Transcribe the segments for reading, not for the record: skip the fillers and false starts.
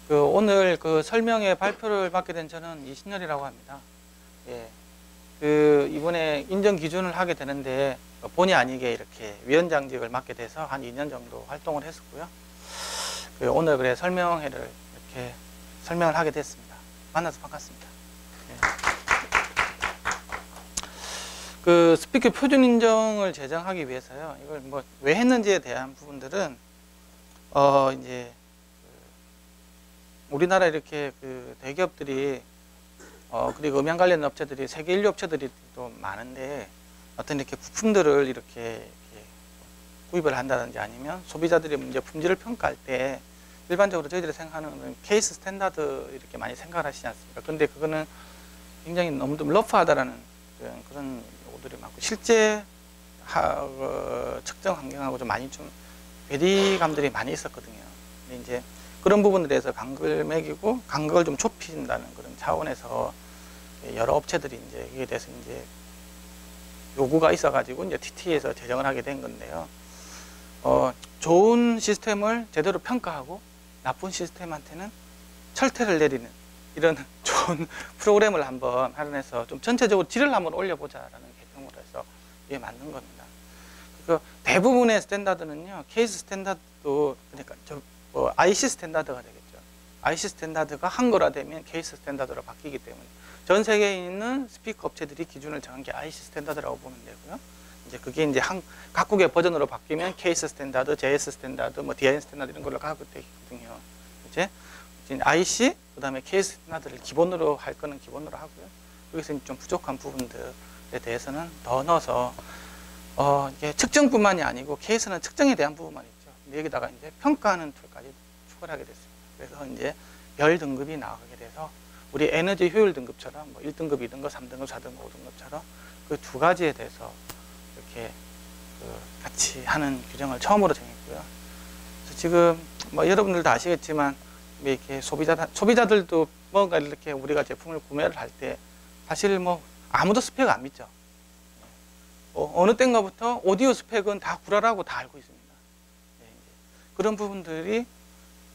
오늘 설명회 발표를 맡게 된 저는 이신열이라고 합니다. 예. 이번에 인정 기준을 하게 되는데, 본의 아니게 이렇게 위원장직을 맡게 돼서 한 2년 정도 활동을 했었고요. 오늘 그래 설명회를 이렇게 설명을 하게 됐습니다. 만나서 반갑습니다. 예. 스피커 표준 인정을 제정하기 위해서요. 이걸 왜 했는지에 대한 부분들은, 이제, 우리나라 이렇게 대기업들이 그리고 음향 관련 업체들이 세계 인류 업체들이 또 많은데 어떤 이렇게 부품들을 이렇게 구입을 한다든지 아니면 소비자들이 이제 품질을 평가할 때 일반적으로 저희들이 생각하는 케이스 스탠다드 이렇게 많이 생각을 하시지 않습니까? 근데 그거는 굉장히 너무 좀 러프하다라는 그런 요구들이 많고 실제 측정 환경하고 좀 많이 좀 괴리감들이 많이 있었거든요. 근데 이제 그런 부분에 대해서 간극을 매기고 간극을 좀 좁힌다는 그런 차원에서 여러 업체들이 이제 이에 대해서 이제 요구가 있어가지고 이제 TT에서 제정을 하게 된 건데요. 좋은 시스템을 제대로 평가하고 나쁜 시스템한테는 철퇴를 내리는 이런 좋은 프로그램을 한번 활용해서 좀 전체적으로 질을 한번 올려보자라는 개념으로 해서 이게 만든 겁니다. 대부분의 스탠다드는요, 케이스 스탠다드도 그러니까 IC 스탠다드가 되겠죠. IC 스탠다드가 한글화되면 케이스 스탠다드로 바뀌기 때문에 전 세계에 있는 스피커 업체들이 기준을 정한 게 IC 스탠다드라고 보면 되고요. 이제 그게 이제 각국의 버전으로 바뀌면 케이스 스탠다드, JS 스탠다드, DIN 스탠다드 이런 걸로 가고 되거든요. 이제 IC 그다음에 케이스 스탠다드를 기본으로 할 거는 기본으로 하고요. 여기서 좀 부족한 부분들에 대해서는 더 넣어서 이게 측정뿐만이 아니고 케이스는 측정에 대한 부분만 있죠. 근데 여기다가 이제 평가하는 툴까지 추가를 하게 됐습니다. 그래서 이제 별 등급이 나가게 돼서 우리 에너지 효율 등급처럼 1등급, 2등급, 3등급, 4등급, 5등급처럼 그 두 가지에 대해서 이렇게 같이 하는 규정을 처음으로 정했고요. 그래서 지금 여러분들도 아시겠지만 이렇게 소비자들도 뭔가 이렇게 우리가 제품을 구매를 할 때 사실 아무도 스펙 안 믿죠. 어느 때인가부터 오디오 스펙은 다 구라라고 다 알고 있습니다. 네, 그런 부분들이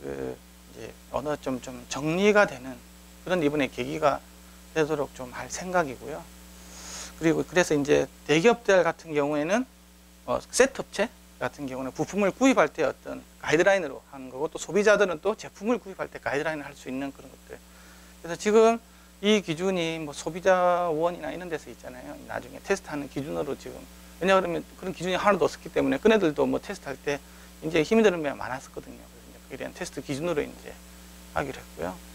이제 어느 좀 정리가 되는 그런 이번에 계기가 되도록 좀 할 생각이고요. 그리고 그래서 이제 대기업들 같은 경우에는 셋업체 같은 경우는 부품을 구입할 때 어떤 가이드라인으로 하는 거고 또 소비자들은 또 제품을 구입할 때 가이드라인을 할 수 있는 그런 것들. 그래서 지금 이 기준이 소비자원이나 이런 데서 있잖아요. 나중에 테스트하는 기준으로 지금 왜냐하면 그런 기준이 하나도 없었기 때문에 그네들도 테스트할 때 이제 힘이 드는 게 많았었거든요. 그래서 그에 대한 테스트 기준으로 이제 하기로 했고요.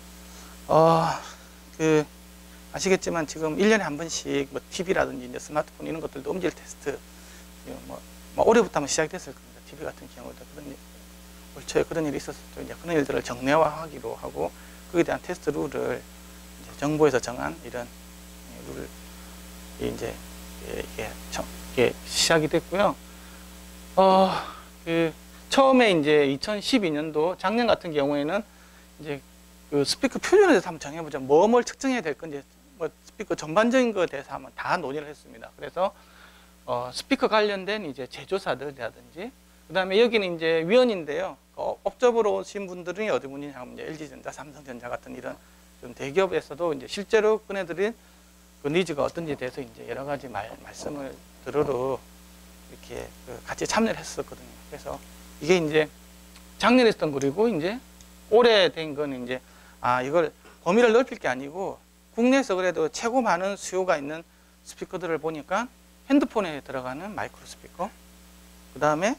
아시겠지만 지금 1년에 한 번씩 TV라든지 이제 스마트폰 이런 것들도 음질 테스트 올해부터 한번 시작이 됐을 겁니다. TV 같은 경우도 올 초에 그런 일이 있었을 때 이제 그런 일들을 정례화하기로 하고 그에 대한 테스트 룰을 이제 정부에서 정한 이런 룰이 이제 이게 시작이 됐고요. 처음에 이제 2012년도 작년 같은 경우에는 이제 스피커 표준에 대해서 한번 정해보자. 뭘 측정해야 될 건지 스피커 전반적인 것에 대해서 한번 다 논의를 했습니다. 그래서 스피커 관련된 이제 제조사들이라든지 그다음에 여기는 이제 위원인데요. 업적으로 오신 분들이 어디 분이냐 하면 이제 LG전자, 삼성전자 같은 이런 좀 대기업에서도 이제 실제로 그네들이 그 니즈가 어떤지에 대해서 이제 여러 가지 말씀을 들으러 이렇게 같이 참여를 했었거든요. 그래서 이게 이제 작년에 했던 거리고 이제 올해 된 거는 이제 이걸 범위를 넓힐 게 아니고 국내에서 그래도 최고 많은 수요가 있는 스피커들을 보니까 핸드폰에 들어가는 마이크로 스피커, 그 다음에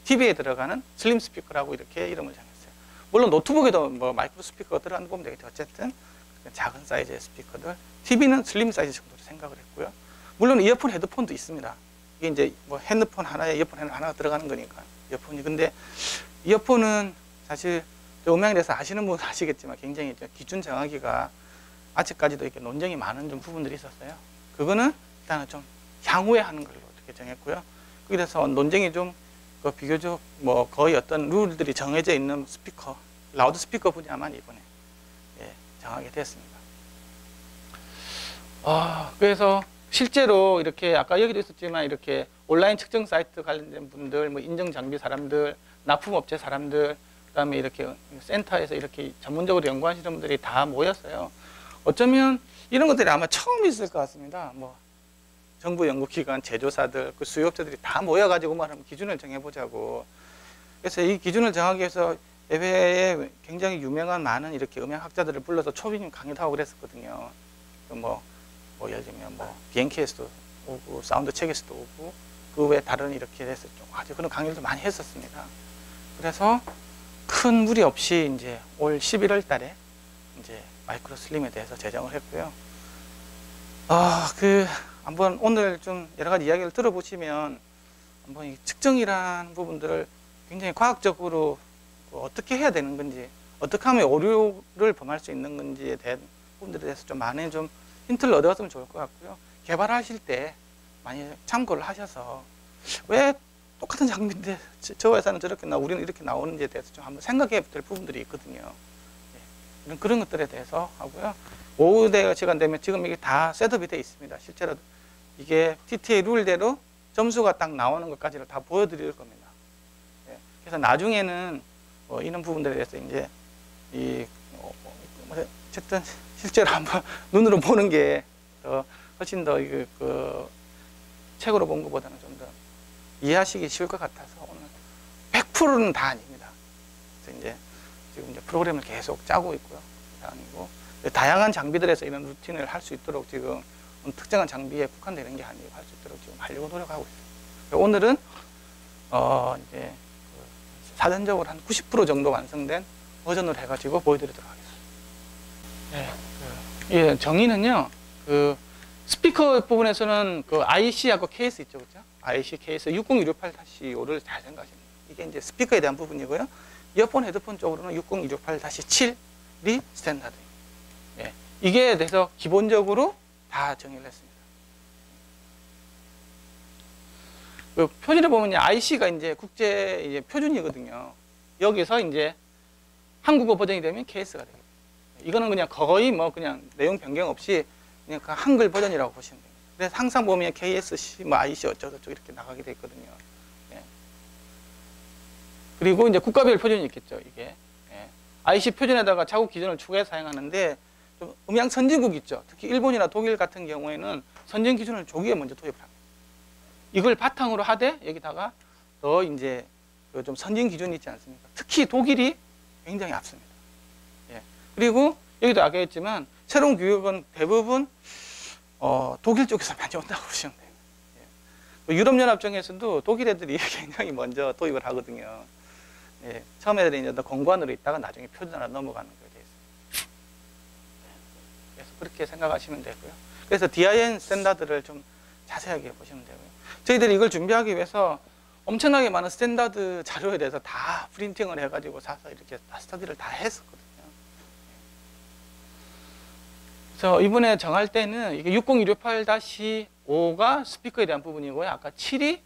TV에 들어가는 슬림 스피커라고 이렇게 이름을 정했어요. 물론 노트북에도 마이크로 스피커가 들어가는 거 보면 되겠죠. 어쨌든 작은 사이즈의 스피커들, TV는 슬림 사이즈 정도로 생각을 했고요. 물론 이어폰, 헤드폰도 있습니다. 이게 이제 핸드폰 하나에 이어폰 하나가 들어가는 거니까 이어폰이. 근데 이어폰은 사실 음향에 대해서 아시는 분은 아시겠지만 굉장히 기준 정하기가 아직까지도 이렇게 논쟁이 많은 좀 부분들이 있었어요. 그거는 일단은 좀 향후에 하는 걸로 이렇게 정했고요. 그래서 논쟁이 좀 비교적 거의 어떤 룰들이 정해져 있는 스피커, 라우드 스피커 분야만 이번에 정하게 됐습니다. 그래서 실제로 이렇게 아까 여기도 있었지만 이렇게 온라인 측정 사이트 관련된 분들, 인증 장비 사람들, 납품업체 사람들, 그다음에 이렇게 센터에서 이렇게 전문적으로 연구하시는 분들이 다 모였어요. 어쩌면 이런 것들이 아마 처음 있을 것 같습니다. 뭐 정부 연구기관, 제조사들, 그 수요업체들이 다 모여가지고 말하면 기준을 정해보자고. 그래서 이 기준을 정하기 위해서 해외에 굉장히 유명한 많은 이렇게 음향학자들을 불러서 초빙 강의도 하고 그랬었거든요. 뭐 예를 들면 뭐 비엔케에서도 오고 사운드 책에서도 오고 그 외에 다른 이렇게 해서 좀 아주 그런 강의도 많이 했었습니다. 그래서 큰 무리 없이 이제 올 11월 달에 이제 마이크로 슬림에 대해서 제정을 했고요. 한번 오늘 좀 여러 가지 이야기를 들어보시면 한번 이 측정이라는 부분들을 굉장히 과학적으로 어떻게 해야 되는 건지, 어떻게 하면 오류를 범할 수 있는 건지에 대한 부분들에 대해서 좀 많은 좀 힌트를 얻어갔으면 좋을 것 같고요. 개발하실 때 많이 참고를 하셔서 왜 똑같은 장비인데 저 회사는 저렇게 나오고 우리는 이렇게 나오는지에 대해서 좀 한번 생각해 볼 부분들이 있거든요. 그런 것들에 대해서 하고요. 오후 시간 되면 지금 이게 다 셋업이 되어 있습니다. 실제로 이게 TTA 룰대로 점수가 딱 나오는 것까지를 다 보여드릴 겁니다. 그래서 나중에는 이런 부분들에 대해서 이제 어쨌든 실제로 한번 눈으로 보는 게 훨씬 더 책으로 본 것보다는 좀 더 이해하시기 쉬울 것 같아서 오늘 100%는 다 아닙니다. 그래서 이제 지금 이제 프로그램을 계속 짜고 있고요. 아니고 다양한 장비들에서 이런 루틴을 할 수 있도록 지금 특정한 장비에 국한되는 게 아니고 할 수 있도록 지금 하려고 노력하고 있습니다. 오늘은 이제 사전적으로 한 90% 정도 완성된 버전으로 해가지고 보여드리도록 하겠습니다. 예, 정의는요, 스피커 부분에서는 IC하고 KS 있죠, 그죠? IC, KS 60268-5를 잘 생각하시면 돼요. 이게 이제 스피커에 대한 부분이고요. 이어폰, 헤드폰 쪽으로는 60268-7이 스탠다드. 예, 이게 대해서 기본적으로 다 정의를 했습니다. 표준에 보면 IC가 이제 국제 이제 표준이거든요. 여기서 이제 한국어 버전이 되면 KS가 되겠죠. 이거는 그냥 거의 뭐 그냥 내용 변경 없이 그냥 한글 버전이라고 보시면 됩니다. 그래서 항상 보면 KSC, 뭐 IC 어쩌고저쩌고 이렇게 나가게 돼 있거든요. 예. 그리고 이제 국가별 표준이 있겠죠, 이게. 예. IC 표준에다가 자국 기준을 추가해서 사용하는데 좀 음향 선진국 있죠. 특히 일본이나 독일 같은 경우에는 선진 기준을 조기에 먼저 도입을 합니다. 이걸 바탕으로 하되 여기다가 더 이제 좀 선진 기준이 있지 않습니까? 특히 독일이 굉장히 앞섭니다. 예. 그리고 여기도 아까 했지만 새로운 교육은 대부분 독일 쪽에서 많이 온다고 보시면 돼요. 예. 유럽연합청에서도 독일 애들이 굉장히 먼저 도입을 하거든요. 예. 처음 애들이 이제 공관으로 있다가 나중에 표준화로 넘어가는 거에 대해서. 그래서 그렇게 생각하시면 되고요. 그래서 DIN 스탠다드를 좀 자세하게 보시면 되고요. 저희들이 이걸 준비하기 위해서 엄청나게 많은 스탠다드 자료에 대해서 다 프린팅을 해가지고 사서 이렇게 다 스터디를 다 했었거든요. 그래서 이번에 정할 때는 이게 60268-5가 스피커에 대한 부분이고요. 아까 7이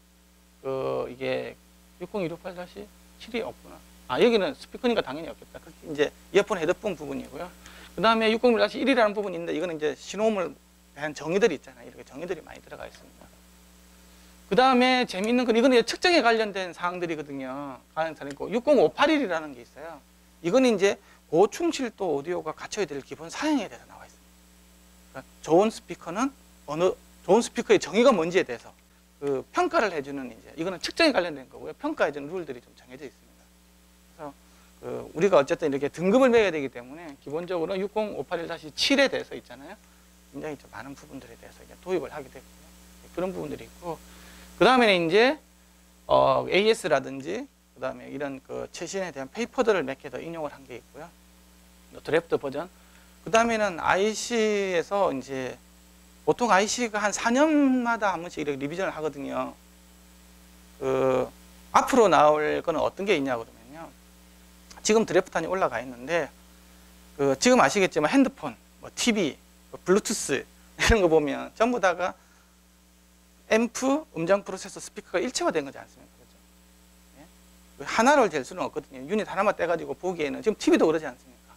이게 60268-7이 없구나. 아, 여기는 스피커니까 당연히 없겠다. 그렇게 이제 이어폰 헤드폰 부분이고요. 그 다음에 601-1이라는 부분이 있는데 이거는 이제 신호음을 대한 정의들이 있잖아요. 이렇게 정의들이 많이 들어가 있습니다. 그 다음에 재미있는 건 이거는 측정에 관련된 사항들이거든요. 60581이라는 게 있어요. 이건 이제 고충실도 오디오가 갖춰야 될 기본 사양에 대해서 나와 있습니다. 그러니까 좋은 스피커는 좋은 스피커의 정의가 뭔지에 대해서 평가를 해주는 이제 이거는 측정에 관련된 거고요. 평가해주는 룰들이 좀 정해져 있습니다. 그래서 우리가 어쨌든 이렇게 등급을 매겨야 되기 때문에 기본적으로 60581-7에 대해서 있잖아요. 굉장히 좀 많은 부분들에 대해서 이제 도입을 하게 됐고요. 그런 부분들이 있고. 그 다음에는 이제 AS라든지 그 다음에 이런 최신에 대한 페이퍼들을 몇 개 더 인용을 한 게 있고요. 드래프트 버전. 그 다음에는 IC에서 이제 보통 IC가 한 4년마다 한 번씩 이렇게 리비전을 하거든요. 앞으로 나올 거는 어떤 게 있냐 그러면요. 지금 드래프트안이 올라가 있는데 지금 아시겠지만 핸드폰, 뭐 TV, 블루투스 이런 거 보면 전부 다가 앰프, 음장 프로세서, 스피커가 일체화된 거지 않습니까? 그렇죠? 예? 하나를 잴 수는 없거든요. 유닛 하나만 떼가지고 보기에는 지금 TV도 그러지 않습니까?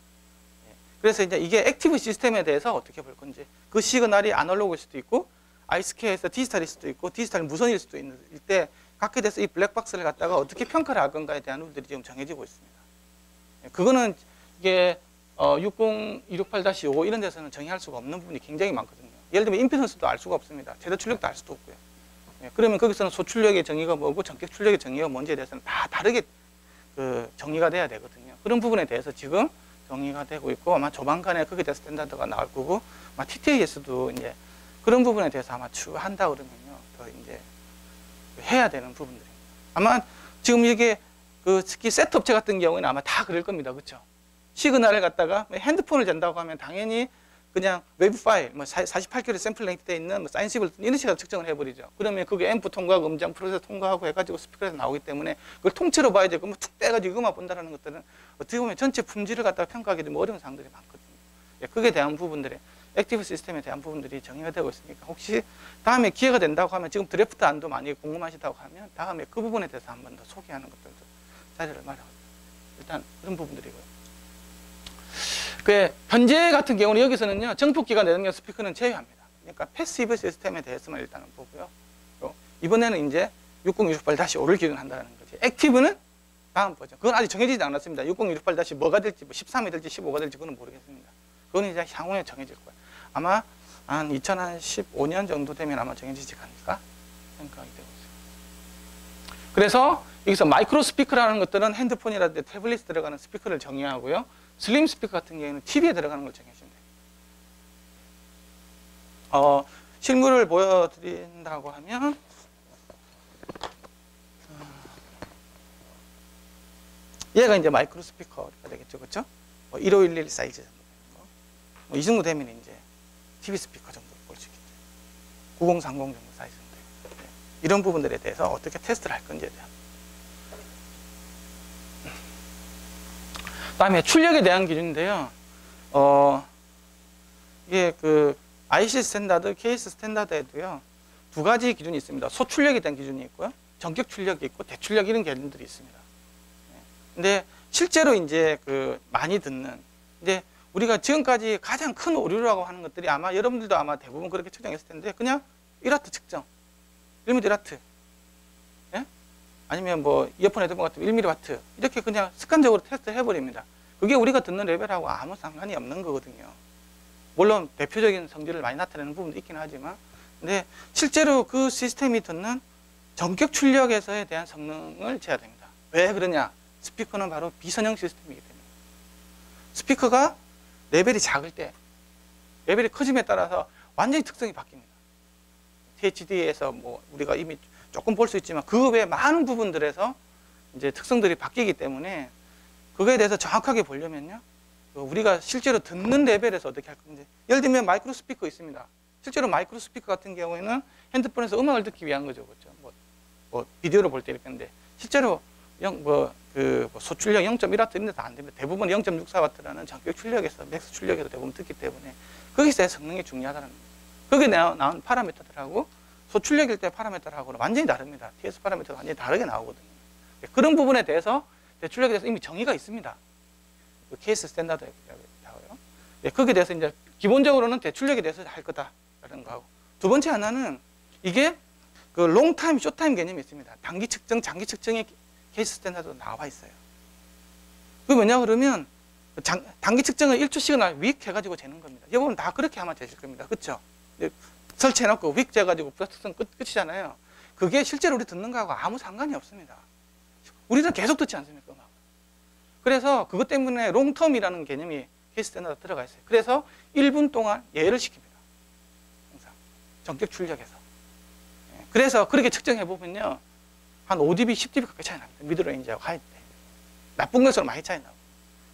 예. 그래서 이제 이게 액티브 시스템에 대해서 어떻게 볼 건지 그 시그널이 아날로그일 수도 있고 아이스케에서 디지털일 수도 있고 디지털 무선일 수도 있을 때 각각에 대해서 이 블랙박스를 갖다가 어떻게 평가를 할 건가에 대한 룰들이 지금 정해지고 있습니다. 그거는 이게 60268-5 이런 데서는 정의할 수가 없는 부분이 굉장히 많거든요. 예를 들면 임피던스도 알 수가 없습니다. 최대 출력도 알 수도 없고요. 그러면 거기서는 소출력의 정의가 뭐고 전격 출력의 정의가 뭔지에 대해서는 다 다르게 정의가 돼야 되거든요. 그런 부분에 대해서 지금 정의가 되고 있고, 아마 조만간에 거기에 대해서 스탠다드가 나올 거고, 아마 TTAS도 이제 그런 부분에 대해서 아마 추가한다 그러면요, 더 이제 해야 되는 부분들입니다. 아마 지금 이게 특히 세트 업체 같은 경우에는 아마 다 그럴 겁니다. 그렇죠? 시그널을 갖다가 핸드폰을 댄다고 하면 당연히 그냥 웨브 파일, 48kb의 샘플 랭크에 있는 사인시블 이런 식으로 측정을 해버리죠. 그러면 그게 앰프 통과하고 음장 프로세서 통과하고 해가지고 스피커에서 나오기 때문에 그걸 통째로 봐야 되고, 툭 빼가지고 이것만 본다는 것들은 어떻게 보면 전체 품질을 갖다가 평가하기 좀 어려운 사항들이 많거든요. 그에 대한 부분들에 액티브 시스템에 대한 부분들이 정의가 되고 있으니까, 혹시 다음에 기회가 된다고 하면, 지금 드래프트 안도 많이 궁금하시다고 하면 다음에 그 부분에 대해서 한 번 더 소개하는 것들도 자료를 마련합니다. 일단 그런 부분들이고요. 현재 같은 경우는 여기서는요, 정폭기관 내동력 스피커는 제외합니다. 그러니까 패시브 시스템에 대해서만 일단은 보고요. 이번에는 이제 60268-5를 기준한다는 거지. 액티브는 다음 버전. 그건 아직 정해지지 않았습니다. 60268- 뭐가 될지, 뭐 13이 될지 15가 될지 그건 모르겠습니다. 그건 이제 향후에 정해질 거예요. 아마 한 2015년 정도 되면 아마 정해지지 않을까 생각이 되고 있어요. 그래서 여기서 마이크로 스피커라는 것들은 핸드폰이라든지 태블릿에 들어가는 스피커를 정의하고요. 슬림 스피커 같은 경우에는 TV에 들어가는 걸 정해주시면 돼요. 실물을 보여드린다고 하면, 얘가 이제 마이크로 스피커가 되겠죠. 그렇죠? 1511 사이즈 정도 되는 거. 이 정도 되면 이제 TV 스피커 정도 볼 수 있겠죠. 9030 정도 사이즈 정도 되고. 이런 부분들에 대해서 어떻게 테스트를 할 건지에 대한. 그다음에 출력에 대한 기준인데요. 이게 IC 스탠다드, KS 스탠다드에도요, 두 가지 기준이 있습니다. 소출력에 대한 기준이 있고요, 전격 출력이 있고 대출력 이런 개념들이 있습니다. 근데 실제로 이제 많이 듣는, 이제 우리가 지금까지 가장 큰 오류라고 하는 것들이, 아마 여러분들도 아마 대부분 그렇게 측정했을 텐데, 그냥 1와트 측정, 1mm 와트, 예? 아니면 뭐 이어폰 헤드폰 같은 1mW 이렇게 그냥 습관적으로 테스트 해버립니다. 그게 우리가 듣는 레벨하고 아무 상관이 없는 거거든요. 물론 대표적인 성질을 많이 나타내는 부분도 있긴 하지만, 근데 실제로 그 시스템이 듣는 전격 출력에서에 대한 성능을 재야 됩니다. 왜 그러냐? 스피커는 바로 비선형 시스템이기 때문에. 스피커가 레벨이 작을 때, 레벨이 커짐에 따라서 완전히 특성이 바뀝니다. THD에서 뭐 우리가 이미 조금 볼 수 있지만, 그 외 많은 부분들에서 이제 특성들이 바뀌기 때문에, 그거에 대해서 정확하게 보려면요, 우리가 실제로 듣는 레벨에서 어떻게 할 건지. 예를 들면 마이크로 스피커 있습니다. 실제로 마이크로 스피커 같은 경우에는 핸드폰에서 음악을 듣기 위한 거죠. 그렇죠? 뭐 비디오를 볼 때 이렇게 했는데, 실제로 소출력 0.1W 이런 데서 안 됩니다. 대부분 0.64W라는 전격 출력에서, 맥스 출력에서 대부분 듣기 때문에, 거기서의 성능이 중요하다는 거죠. 거기에 나온 파라미터들하고 소출력일 때 파라미터하고는 완전히 다릅니다. TS 파라미터가 완전히 다르게 나오거든요. 그런 부분에 대해서 대출력에 대해서 이미 정의가 있습니다. 케이스 스탠다드라고요. 거기에 대해서 이제 기본적으로는 대출력에 대해서 할 거다라는 거하고, 두 번째 하나는 이게 롱타임, 숏타임 개념이 있습니다. 단기 측정, 장기 측정의 케이스 스탠다드도 나와 있어요. 그게 뭐냐 그러면, 단기 측정은 1초 시그널 윅 해가지고 재는 겁니다. 여러분 다 그렇게 아마 재실 겁니다. 그렇죠? 설치해놓고 윅 재가지고 부하특성 끝이잖아요. 그게 실제로 우리 듣는 거하고 아무 상관이 없습니다. 우리는 계속 듣지 않습니까? 그래서 그것 때문에 롱텀이라는 개념이 케이스 스탠다드 들어가 있어요. 그래서 1분 동안 예를 시킵니다. 항상 전격 출력에서. 그래서 그렇게 측정해 보면요, 한 5dB, 10dB 가까이 차이 납니다. 미드레인지하고 하이 때. 나쁜 것으로 많이 차이 나고.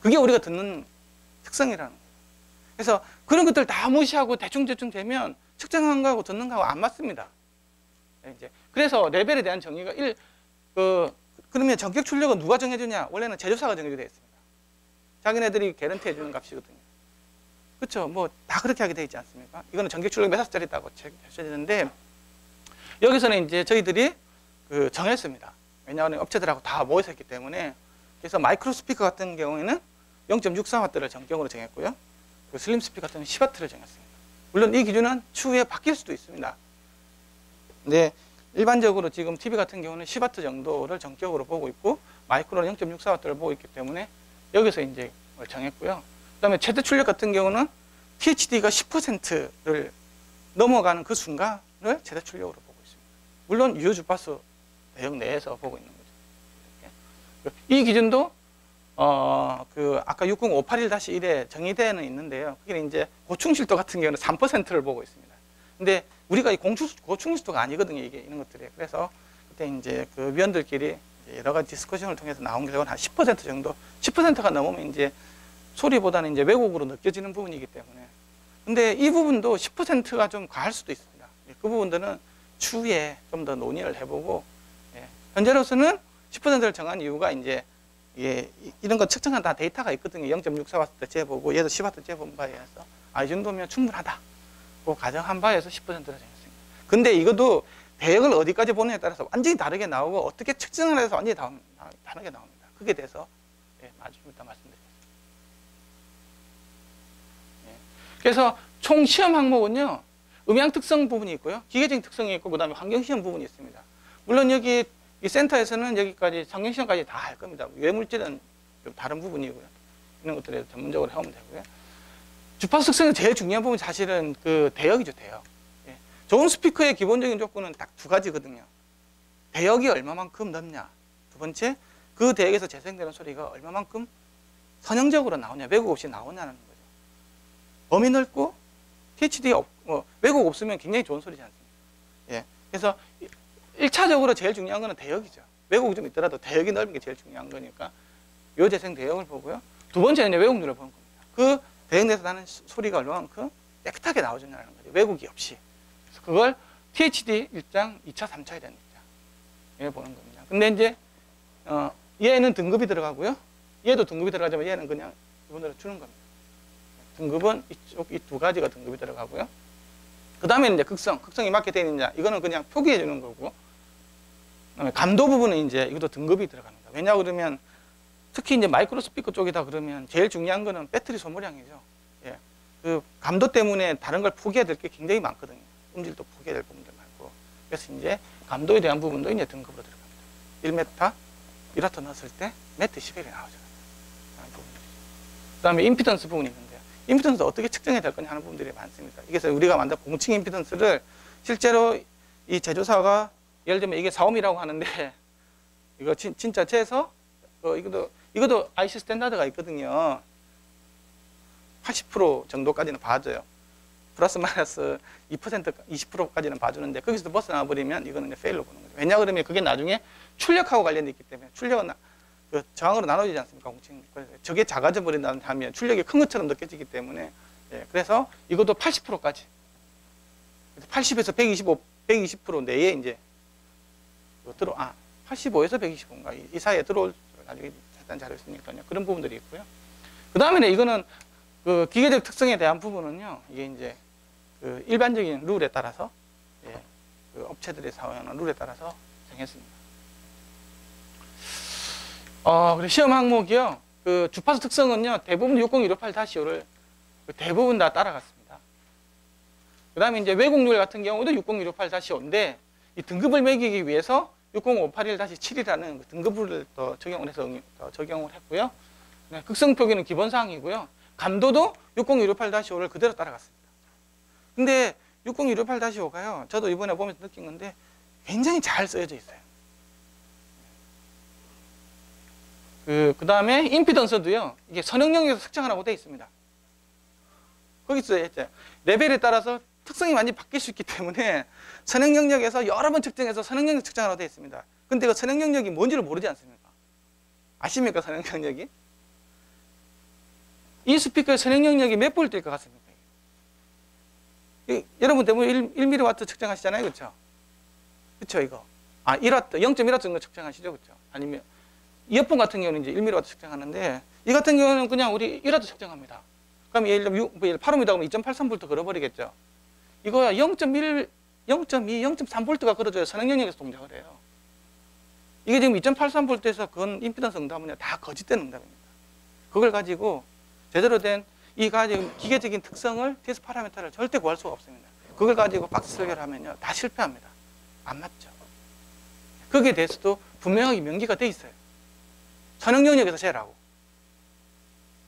그게 우리가 듣는 특성이라는 거예요. 그래서 그런 것들 다 무시하고 대충 되면 측정한 거하고 듣는 거하고 안 맞습니다. 이제 그래서 레벨에 대한 정의가 그러면 전격 출력은 누가 정해주냐? 원래는 제조사가 정해져 되어 있습니다. 자기네들이 개런티 해주는 값이거든요. 그렇죠? 뭐 다 그렇게 하게 되어 있지 않습니까? 이거는 전격 출력 몇 살짜리 있다고 하셔야 되는데, 여기서는 이제 저희들이 정했습니다. 왜냐하면 업체들하고 다 모여서 했기 때문에. 그래서 마이크로 스피커 같은 경우에는 0.64W를 전격으로 정했고요. 슬림 스피커 같은 경우는 10W를 정했습니다. 물론 이 기준은 추후에 바뀔 수도 있습니다. 근데 일반적으로 지금 TV 같은 경우는 10W 정도를 전격으로 보고 있고, 마이크로는 0.64W를 보고 있기 때문에 여기서 이제 정했고요. 그다음에 최대 출력 같은 경우는 THD가 10%를 넘어가는 그 순간을 최대 출력으로 보고 있습니다. 물론 유효 주파수 대역 내에서 보고 있는 거죠. 이렇게. 이 기준도 아까 60581-1에 정의대에는 있는데요. 그게 이제 고충실도 같은 경우는 3%를 보고 있습니다. 근데 우리가 이 고충실도가 아니거든요. 이게 이런 것들이. 그래서 그때 이제 그 위원들끼리 여러 가지 디스커션을 통해서 나온 결과는 한 10% 정도, 10%가 넘으면 이제 소리보다는 이제 왜곡으로 느껴지는 부분이기 때문에. 근데 이 부분도 10%가 좀 과할 수도 있습니다. 그 부분들은 추후에 좀 더 논의를 해보고, 현재로서는 10%를 정한 이유가 이제 이런 거 측정한 다 데이터가 있거든요. 0.64W 때 재보고 얘도 10W 재본 바에 의해서 이 정도면 충분하다. 그 가정한 바에서 10%를 정했습니다. 근데 이것도 대역을 어디까지 보느냐에 따라서 완전히 다르게 나오고 어떻게 측정을 해서 완전히 다르게 나옵니다. 그게 대해서 좀 이따 말씀드리겠습니다. 그래서 총 시험 항목은요, 음향 특성 부분이 있고요, 기계적인 특성이 있고, 그 다음에 환경 시험 부분이 있습니다. 물론 여기 이 센터에서는 여기까지 환경 시험까지 다 할 겁니다. 외물질은 좀 다른 부분이고요. 이런 것들에 전문적으로 해오면 되고요. 주파수 특성의 제일 중요한 부분이 사실은 그 대역이죠, 대역. 좋은 스피커의 기본적인 조건은 딱 두 가지거든요. 대역이 얼마만큼 넓냐. 두 번째, 그 대역에서 재생되는 소리가 얼마만큼 선형적으로 나오냐, 왜곡 없이 나오냐는 거죠. 범위 넓고 THD 왜곡 없으면 굉장히 좋은 소리지 않습니까? 그래서 1차적으로 제일 중요한 거는 대역이죠. 왜곡이 좀 있더라도 대역이 넓은 게 제일 중요한 거니까 요 재생 대역을 보고요. 두 번째는 왜곡률을 보는 겁니다. 그 대역 내에서 나는 소리가 얼마만큼 깨끗하게 나오느냐는 거죠. 왜곡이 없이. 그래서 그걸 THD 1장, 2차, 3차에 대한 입장 보는 겁니다. 근데 이제 얘는 등급이 들어가고요. 얘도 등급이 들어가지만 얘는 그냥 기본으로 주는 겁니다. 등급은 이쪽 이 두 가지가 등급이 들어가고요. 그 다음에는 이제 극성이 맞게 되어 있느냐, 이거는 그냥 표기해 주는 거고, 그다음에 감도 부분은 이제 이것도 등급이 들어갑니다. 왜냐 그러면 특히 이제 마이크로 스피커 쪽이다 그러면 제일 중요한 거는 배터리 소모량이죠. 그 감도 때문에 다른 걸 포기해야 될 게 굉장히 많거든요. 음질도 포기해야 될 부분들 많고. 그래서 이제 감도에 대한 부분도 이제 등급으로 들어갑니다. 1m, 1W 넣었을 때 매트 11이 나오죠. 그 다음에 임피던스 부분이 있는데요. 임피던스 어떻게 측정해야 될 거냐 하는 부분들이 많습니다. 그래서 우리가 만든 공칭 임피던스를 실제로 이 제조사가 예를 들면 이게 4ohm이라고 하는데 이거 진짜 재서 이것도 IC 스탠다드가 있거든요. 80% 정도까지는 봐줘요. 플러스 마이너스 2%, 20%까지는 봐주는데 거기서 벗어나 버리면 이거는 이제 페일로 보는 거죠. 왜냐 그러면 그게 나중에 출력하고 관련돼 있기 때문에 출력은 그 저항으로 나눠지지 않습니까? 공칭. 그래서 저게 작아져 버린다면 하면 출력이 큰 것처럼 느껴지기 때문에 그래서 이것도 80%까지 80에서 120% 내에 이제 85에서 125인가 이 사이에 들어올 나중에 자세한 자료 있으니까요. 그런 부분들이 있고요. 그 다음에 이거는 그 기계적 특성에 대한 부분은요. 이게 이제 그 일반적인 룰에 따라서 그 업체들이 사용하는 룰에 따라서 정했습니다. 그리고 시험 항목이요. 그 주파수 특성은요. 대부분 60158-5를 대부분 다 따라갔습니다. 그 다음에 이제 왜곡률 같은 경우도 60158-5인데 이 등급을 매기기 위해서 60581-7이라는 그 등급을 더 적용을 해서 적용을 했고요. 극성 표기는 기본 사항이고요. 감도도 60158-5를 그대로 따라갔습니다. 근데 60158-5가요. 저도 이번에 보면서 느낀 건데 굉장히 잘 쓰여져 있어요. 그 다음에 임피던스도요. 이게 선형역에서 측정하라고 되어 있습니다. 거기서 이제 레벨에 따라서 특성이 많이 바뀔 수 있기 때문에 선형 영역에서 여러 번 측정해서 선형 영역 측정하라고 되어 있습니다. 근데 그 선형 영역이 뭔지를 모르지 않습니까? 아십니까? 선형 영역이? 이 스피커의 선형 영역이 몇 볼트일 것 같습니까? 여러분 대부분 1mW 측정하시잖아요. 그렇죠? 그렇죠, 이거. 1W, 0.1W 정도 측정하시죠. 그렇죠? 아니면 이어폰 같은 경우는 이제 1mW 측정하는데 이 같은 경우는 그냥 우리 1W 측정합니다. 그럼 예를 들면 8ohm이다 그러면 2.83V 걸어버리겠죠. 이거야 0.1, 0.2, 0.3V가 걸어줘야 선형 영역에서 동작을 해요. 이게 지금 2.83V에서 그건 임피던스 응답은요 다 거짓된 응답입니다. 그걸 가지고 제대로 된 이 가지고 기계적인 특성을 TS 파라미터를 절대 구할 수가 없습니다. 그걸 가지고 박스 설계를 하면요 다 실패합니다. 안 맞죠. 거기에 대해서도 분명하게 명기가 돼 있어요. 선형 영역에서 재라고.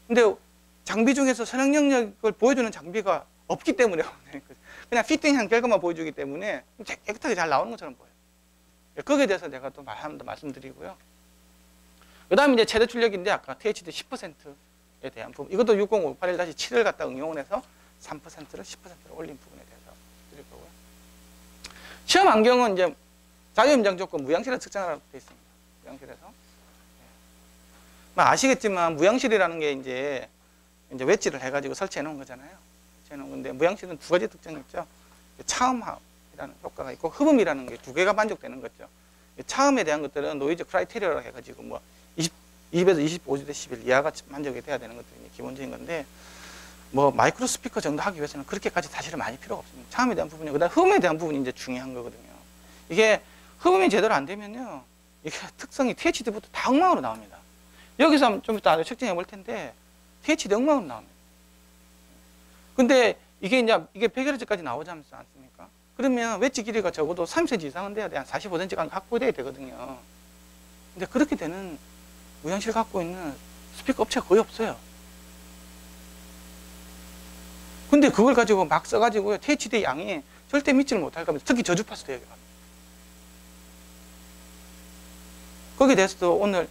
근데 장비 중에서 선행 영역을 보여주는 장비가 없기 때문에 그냥 피팅한 결과만 보여주기 때문에 깨끗하게 잘 나오는 것처럼 보여요. 거기에 대해서 내가 또 한 번 더 말씀드리고요. 그 다음에 이제 최대 출력인데 아까 THD 10%에 대한 부분, 이것도 60581-7을 갖다 응용을 해서 3%를 10%로 올린 부분에 대해서 드릴 거고요. 시험 환경은 이제 자유임장 조건 무양실에서 측정하라고 되어 있습니다. 무양실에서. 아시겠지만 무양실이라는 게 이제 웨지를 해가지고 설치해 놓은 거잖아요. 설치해 놓은 건데 무양실은 두 가지 특징이 있죠. 차음이라는 효과가 있고 흡음이라는 게 두 개가 만족되는 거죠. 차음에 대한 것들은 노이즈 크라이테리아로 해가지고 뭐 20에서 25dB 이하가 만족이 돼야 되는 것들이 기본적인 건데 뭐 마이크로 스피커 정도 하기 위해서는 그렇게까지 사실은 많이 필요가 없습니다. 차음에 대한 부분이 그다음 흡음에 대한 부분이 이제 중요한 거거든요. 이게 흡음이 제대로 안 되면요, 이게 특성이 THD부터 다 엉망으로 나옵니다. 여기서 좀 이따 측정해 볼 텐데 THD 엉망으로 나옵니다. 근데 이게 이제 100Hz까지 나오지 않습니까? 그러면 웨지 길이가 적어도 30cm 이상은 돼야 돼. 한 45cm가 확보돼야 되거든요. 근데 그렇게 되는 무양실 갖고 있는 스피커 업체가 거의 없어요. 근데 그걸 가지고 막 써가지고요, THD 양이 절대 믿지를 못할 겁니다. 특히 저주파수도 얘기합니다. 거기에 대해서도 오늘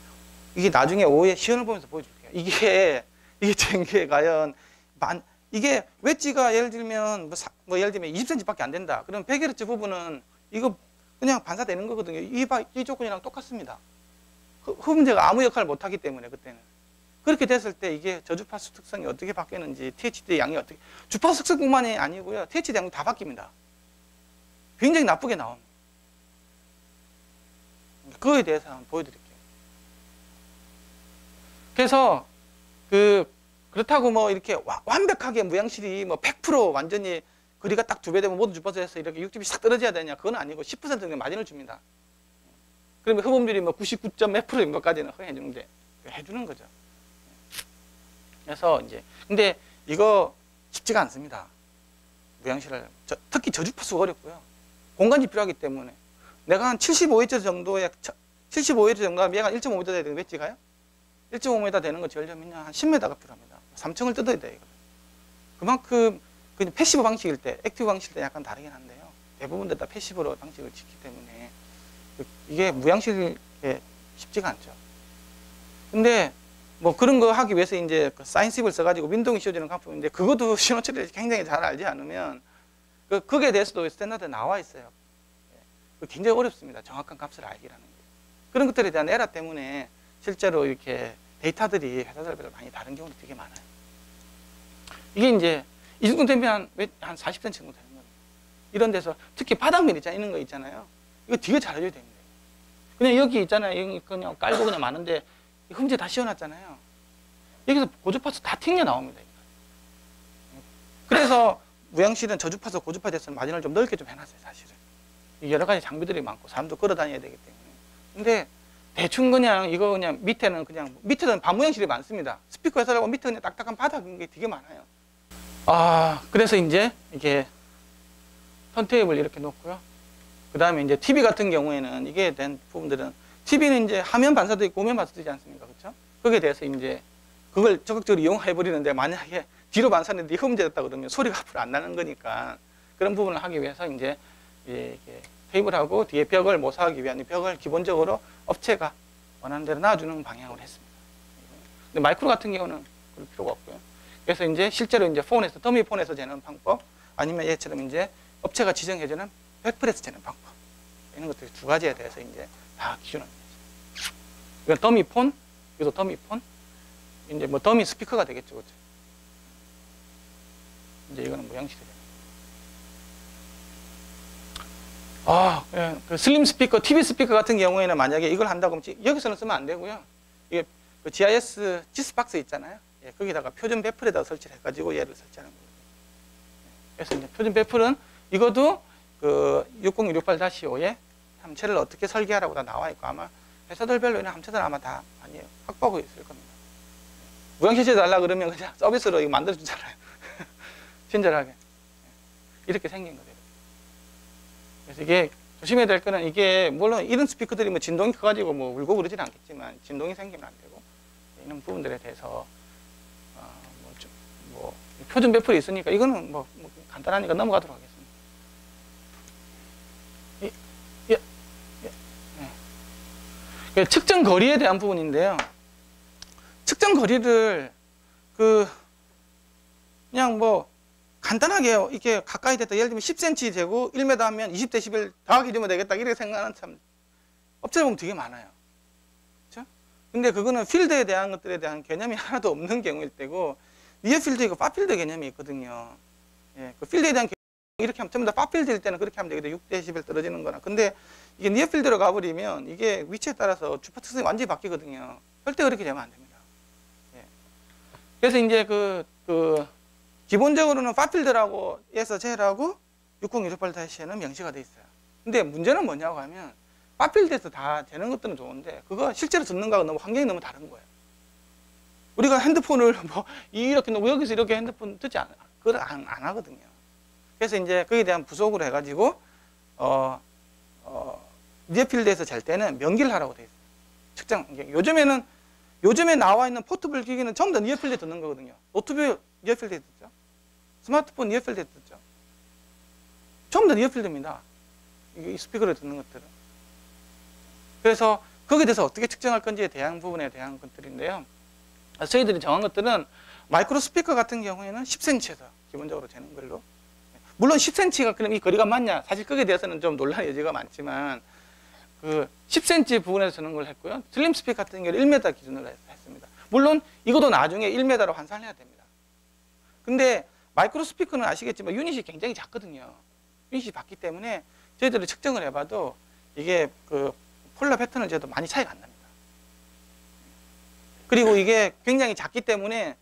이게 나중에 오후에 시연을 보면서 보여줄게요. 이게 전개 과연 이게 웨지가 예를 들면 예를 들면 20cm밖에 안 된다. 그럼 100Hz 부분은 이거 그냥 반사되는 거거든요. 이 조건이랑 똑같습니다. 흡음재가 아무 역할을 못 하기 때문에 그때는. 그렇게 됐을 때 이게 저주파수 특성이 어떻게 바뀌는지, THD 양이 어떻게, 주파수 특성뿐만이 아니고요, THD 양도 다 바뀝니다. 굉장히 나쁘게 나옵니다. 그거에 대해서 한번 보여드릴게요. 그래서 그렇다고 뭐 이렇게 완벽하게 무양실이 뭐 100% 완전히 거리가 딱 2배 되면 모든 주파수에서 이렇게 육집이 싹 떨어져야 되냐, 그건 아니고 10% 정도 마진을 줍니다. 그러면 흡음률이 뭐 99점 몇 프로 정도까지는 허용해 주는데 해주는 거죠. 그래서 이제 근데 이거 쉽지가 않습니다. 무양실을 특히 저주파수가 어렵고요. 공간이 필요하기 때문에 내가 한 75Hz 정도의 75Hz 정도면 얘가 1.5m 돼야 되는 웨지가요. 1.5m 되는 거 지으려면 한 10m가 필요합니다. 3층을 뜯어야 돼요. 그만큼 그냥 패시브 방식일 때, 액티브 방식일 때 약간 다르긴 한데요. 대부분 다 패시브로 방식을 짓기 때문에 이게 무양실에 쉽지가 않죠. 근데 뭐 그런 거 하기 위해서 이제 사인스입을 써가지고 민동이 씌워지는 강품인데 그것도 신호 처리를 굉장히 잘 알지 않으면 그거에 대해서도 스탠다드에 나와 있어요. 굉장히 어렵습니다. 정확한 값을 알기라는 게. 그런 것들에 대한 에러 때문에 실제로 이렇게 데이터들이 회사들별로 많이 다른 경우도 되게 많아요. 이게 이제 이 정도 되면 한 40cm 정도 되는 겁니다. 이런 데서 특히 바닥면 이런 거 있잖아요. 이거 되게 잘해줘야 됩니다. 그냥 여기 있잖아요. 여기 그냥 깔고 그냥 많은데 흠재 다 씌워놨잖아요. 여기서 고주파수 다 튕겨 나옵니다. 그래서 무양실은 저주파수, 고주파에 대해서는 마진을 좀 넓게 좀 해놨어요, 사실은. 여러 가지 장비들이 많고 사람도 걸어 다녀야 되기 때문에. 근데 대충 그냥 이거 그냥 밑에는 반무양실이 많습니다. 스피커 회사라고 밑에 그냥 딱딱한 바닥인 게 되게 많아요. 그래서 이제 이게 턴테이블 이렇게 놓고요. 그 다음에 이제 TV 같은 경우에는 이게 된 부분들은 TV는 이제 화면 반사도 있고 후면 반사도 있지 않습니까? 그렇죠? 거기에 대해서 이제 그걸 적극적으로 이용해 버리는데 만약에 뒤로 반사했는데 흠재됐다 그러면 소리가 앞으로 안 나는 거니까 그런 부분을 하기 위해서 이제 이렇게 테이블하고 뒤에 벽을 모사하기 위한 벽을 기본적으로 업체가 원하는 대로 놔주는 방향으로 했습니다. 근데 마이크로 같은 경우는 그럴 필요가 없고요. 그래서 이제 실제로 이제 폰에서 더미 폰에서 재는 방법, 아니면 얘처럼 이제 업체가 지정해주는 백프레스 재는 방법, 이런 것들 두 가지에 대해서 이제 다 기준합니다. 이건 더미 폰, 이것도 더미 폰, 이제 뭐 더미 스피커가 되겠죠, 그렇죠? 이제 이거는 무양실이 됩니다. 그 슬림 스피커, TV 스피커 같은 경우에는 만약에 이걸 한다고 하면 여기서는 쓰면 안 되고요. 이게 그 GIS 지스박스 있잖아요. 예, 거기다가 표준 배플에다가 설치를 해가지고 얘를 설치하는 거예요. 그래서 이제 표준 배플은 이것도 그 60168-5에 함체를 어떻게 설계하라고 다 나와 있고 아마 회사들별로 있는 함체들 아마 다 많이 확보하고 있을 겁니다. 무양실제 달라 그러면 그냥 서비스로 이거 만들어주잖아요. 친절하게. 이렇게 생긴 거예요. 그래서 이게 조심해야 될 거는 이게 물론 이런 스피커들이 뭐 진동이 커가지고 뭐 울고 그러지는 않겠지만 진동이 생기면 안 되고 이런 부분들에 대해서 표준 배풀이 있으니까 이거는 뭐 간단하니까 넘어가도록 하겠습니다. 측정 거리에 대한 부분인데요. 측정 거리를 그냥 뭐 간단하게 이렇게 가까이 됐다. 예를 들면 10cm 되고 1m 하면 20dB 더하기 1면 되겠다. 이렇게 생각하는 참 업체를 보면 되게 많아요. 그렇죠? 근데 그거는 필드에 대한 것들에 대한 개념이 하나도 없는 경우일 때고, 니어 필드 있고 파 필드 개념이 있거든요. 예, 그 필드에 대한 이렇게 하면 전부 다 파 필드일 때는 그렇게 하면 되거든요. 6dB 떨어지는 거나. 근데 이게 니어 필드로 가버리면 이게 위치에 따라서 주파 특성이 완전히 바뀌거든요. 절대 그렇게 되면 안 됩니다. 예. 그래서 이제 기본적으로는 파필드라고 해서 제일하고 60128-에는 명시가 돼 있어요. 근데 문제는 뭐냐고 하면 파필드에서 다 되는 것들은 좋은데 그거 실제로 듣는 거하고 너무 환경이 너무 다른 거예요. 우리가 핸드폰을 뭐 이렇게 놓고 여기서 이렇게 핸드폰 듣지 않아. 그걸 안 하거든요. 그래서 이제 거기에 대한 부속으로 해가지고 니어필드에서 잘 때는 명기를 하라고 돼 있어요. 측정. 요즘에 나와 있는 포트블 기기는 전부 다 니어필드에 듣는 거거든요. 노트북 니어필드에 듣죠. 스마트폰 니어필드에 듣죠. 전부 다 니어필드입니다. 이 스피커를 듣는 것들은. 그래서 거기에 대해서 어떻게 측정할 건지에 대한 부분에 대한 것들인데요. 저희들이 정한 것들은 마이크로 스피커 같은 경우에는 10cm에서 기본적으로 되는 걸로. 물론 10cm가 그럼 이 거리가 맞냐? 사실 거기에 대해서는 좀 논란의 여지가 많지만 10cm 부분에서 쓰는 걸 했고요. 슬림 스피커 같은 경우는 1m 기준으로 했습니다. 물론 이것도 나중에 1m로 환산해야 됩니다. 근데 마이크로 스피커는 아시겠지만 유닛이 굉장히 작거든요. 유닛이 작기 때문에 저희들이 측정을 해봐도 이게 폴라 패턴을 재도 많이 차이가 안 납니다. 그리고 이게 굉장히 작기 때문에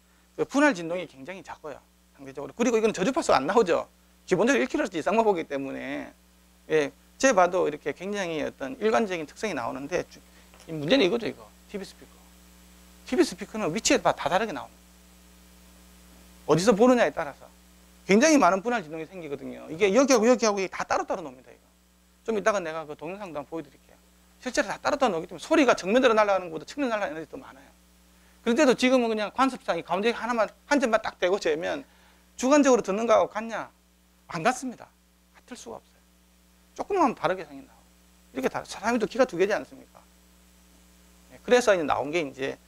분할 진동이 굉장히 작아요. 상대적으로. 그리고 이건 저주파수가 안 나오죠. 기본적으로 1kHz 이상만 보기 때문에 제 봐도 이렇게 굉장히 어떤 일관적인 특성이 나오는데 문제는 이거죠. 이거 TV 스피커. TV 스피커는 위치에 다 다르게 나옵니다. 어디서 보느냐에 따라서 굉장히 많은 분할 진동이 생기거든요. 이게 여기하고 다 따로따로 놉니다. 이거. 좀 이따가 내가 그 동영상도 한번 보여드릴게요. 실제로 다 따로따로 놓기 때문에 소리가 정면으로 날아가는 것보다 측면 날아가는 에너지도 많아요. 그런데도 지금은 그냥 관습상 이 가운데 한 점만 딱 대고 재면 주관적으로 듣는 거하고 같냐? 안 같습니다. 같을 수가 없어요. 조금만 다르게 생긴다. 이렇게 사람이 또 귀가 두 개지 않습니까? 그래서 이제 나온 게 이제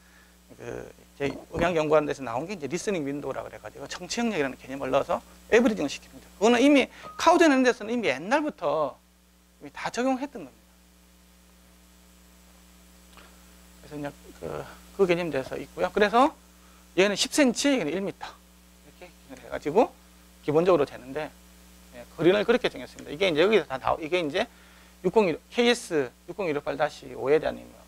제 음향 연구하는 데서 나온 게 이제 리스닝 윈도우라고 그래가지고 청취형력이라는 개념을 넣어서 에브리딩을 시킵니다. 그거는 이미 카우젠 하는 데서는 이미 옛날부터 이미 다 적용했던 겁니다. 그래서 이제 그 개념에 대해서 있고요. 그래서 얘는 10cm, 얘는 1m 이렇게 해가지고 기본적으로 되는데 거리를 그렇게 정했습니다. 이게 이제 여기서 다 나오. 이게 이제 KS 60128-5에 대한 의미예요.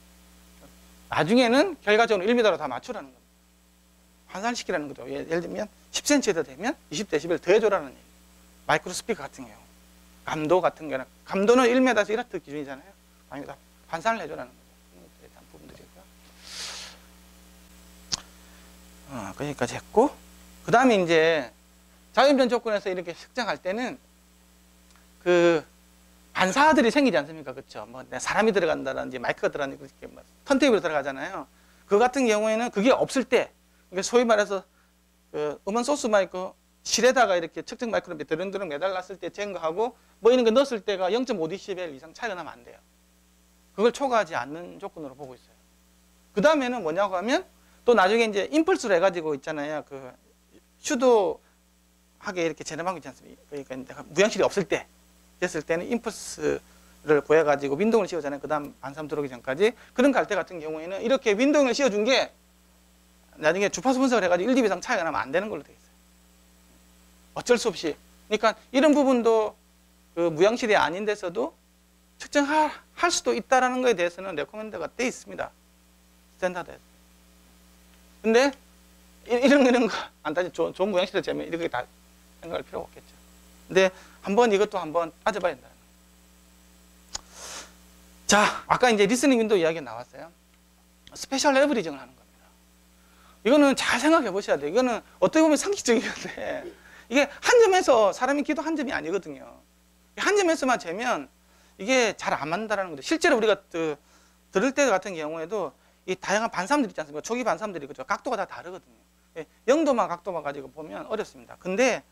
나중에는 결과적으로 1m로 다 맞추라는 겁니다. 환산시키라는 거죠. 예를 들면 10cm에다 되면 20dB 더해줘라는 얘기예요. 마이크로 스피커 같은 경우. 감도 같은 경우는 감도는 1m에서 1W 기준이잖아요. 아닙니다. 환산을 해줘라는 거죠. 그에 대한 부분들이고요. 거기까지 했고, 그 다음에 이제 자연변 조건에서 이렇게 측정할 때는 반사들이 생기지 않습니까? 그렇죠? 뭐 사람이 들어간다든지 마이크가 들어간다든지 뭐 턴테이블이 들어가잖아요. 그 같은 경우에는 그게 없을 때, 그러니까 소위 말해서 음원 소스 마이크 실에다가 이렇게 측정 마이크로 드릉드릉 매달랐을 때 제거하고 뭐 이런 거 넣었을 때가 0.5dB 이상 차이가 나면 안 돼요. 그걸 초과하지 않는 조건으로 보고 있어요. 그 다음에는 뭐냐고 하면 또 나중에 이제 임펄스로 해가지고 있잖아요. 슈도하게 이렇게 재련하고 있지 않습니까? 그러니까 무향실이 없을 때 됐을 때는 임펄스를 구해가지고 윈도우를 씌우잖아요. 그 다음 반삼 들어오기 전까지. 그런 갈 때 같은 경우에는 이렇게 윈도우를 씌워준 게 나중에 주파수 분석을 해가지고 1dB 이상 차이가 나면 안 되는 걸로 되어 있어요. 어쩔 수 없이. 그러니까 이런 부분도 무향실이 아닌 데서도 측정할 수도 있다는 거에 대해서는 레코멘드가 되어 있습니다. 스탠다드에서. 근데 이런 거 안 따지 좋은 무향실을 재면 이렇게 다 생각할 필요가 없겠죠. 근데 이것도 한번 따져봐야 된다. 자, 아까 이제 리스닝 윈도우 이야기 나왔어요. 스페셜 에브리징을 하는 겁니다. 이거는 잘 생각해 보셔야 돼요. 이거는 어떻게 보면 상식적인 건데 이게 한 점에서 사람이 귀도 한 점이 아니거든요. 한 점에서만 재면 이게 잘 안 맞는다는 거죠. 실제로 우리가 들을 때 같은 경우에도 이 다양한 반사음들 있지 않습니까? 초기 반사음들이 그죠. 각도가 다 다르거든요. 영도만 각도만 가지고 보면 어렵습니다. 근데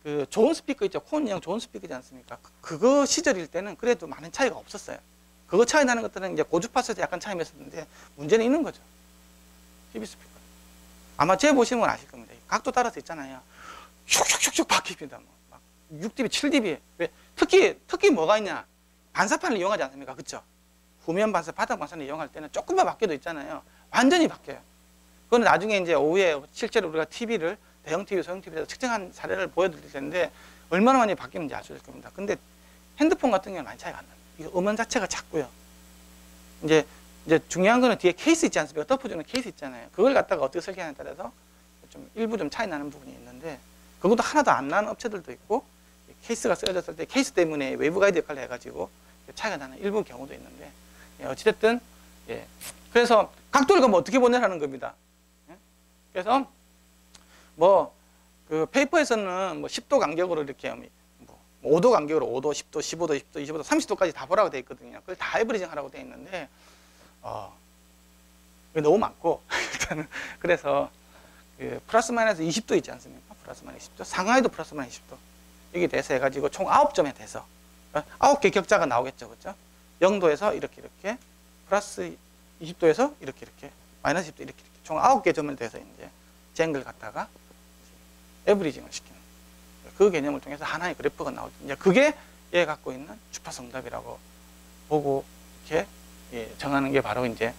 그 좋은 스피커 있죠. 콘형 좋은 스피커지 않습니까? 그거 시절일 때는 그래도 많은 차이가 없었어요. 그거 차이 나는 것들은 이제 고주파수에서 약간 차이가 있었는데 문제는 있는 거죠. TV 스피커. 아마 제 보시면 아실 겁니다. 각도 따라서 있잖아요. 슉슉슉슉 바뀝니다. 막 6dB, 7dB. 왜? 특히 뭐가 있냐? 반사판을 이용하지 않습니까? 그쵸? 후면 반사, 바닥 반사를 이용할 때는 조금만 바뀌어도 있잖아요. 완전히 바뀌어요. 그건 나중에 이제 오후에 실제로 우리가 TV를 대형 TV, 소형 TV에서 측정한 사례를 보여드릴 텐데 얼마나 많이 바뀌는지 알 수 있을 겁니다. 근데 핸드폰 같은 경우는 많이 차이가 안 나요. 이 음원 자체가 작고요. 이제 중요한 거는 뒤에 케이스 있지 않습니까? 덮어주는 케이스 있잖아요. 그걸 갖다가 어떻게 설계하느냐에 따라서 좀 일부 좀 차이 나는 부분이 있는데 그것도 하나도 안 나는 업체들도 있고 케이스가 쓰여졌을 때 케이스 때문에 웨이브 가이드 역할을 해가지고 차이가 나는 일부 경우도 있는데 어찌됐든 그래서 각도를 그럼 어떻게 보내라는 겁니다. 그래서 뭐 그 페이퍼에서는 뭐 10도 간격으로 이렇게 뭐 5도 간격으로 5도, 10도, 15도, 20도, 25도, 30도까지 다 보라고 되어 있거든요. 그걸 다 에버리징 하라고 되어 있는데 그게 너무 많고 일단은 그래서 그 플러스 마이너스 20도 있지 않습니까? 플러스 마이너스 20도, 상하에도 플러스 마이너스 20도 여기 돼서 해가지고 총 9점에 돼서 9개 격자가 나오겠죠, 그렇죠? 0도에서 이렇게 플러스 20도에서 이렇게 마이너스 10도 이렇게 총 9개 점을 돼서 이제 쟁글 갖다가 에브리징을 시키는 그 개념을 통해서 하나의 그래프가 나오죠. 이제 그게 얘 갖고 있는 주파수 응답이라고 보고 이렇게 정하는 게 바로 이제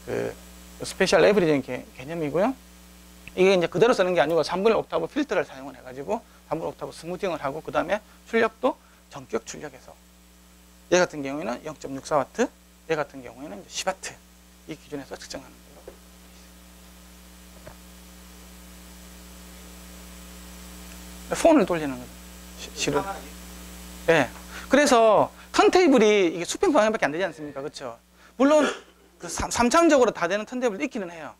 그 스페셜 에브리징 개념이고요. 이게 이제 그대로 쓰는 게 아니고 3분의 옥타브 필터를 사용을 해가지고 3분의 옥타브 스무팅을 하고 그 다음에 출력도 전격 출력해서 얘 같은 경우에는 0.64W, 얘 같은 경우에는 이제 10W 이 기준에서 측정하는 걸로. 폰을 돌리는 거죠. 실은. 네. 그래서 턴테이블이 이게 수평 방향밖에 안 되지 않습니까? 그렇죠? 물론 그 3차원적으로 다 되는 턴테이블도 있기는 해요.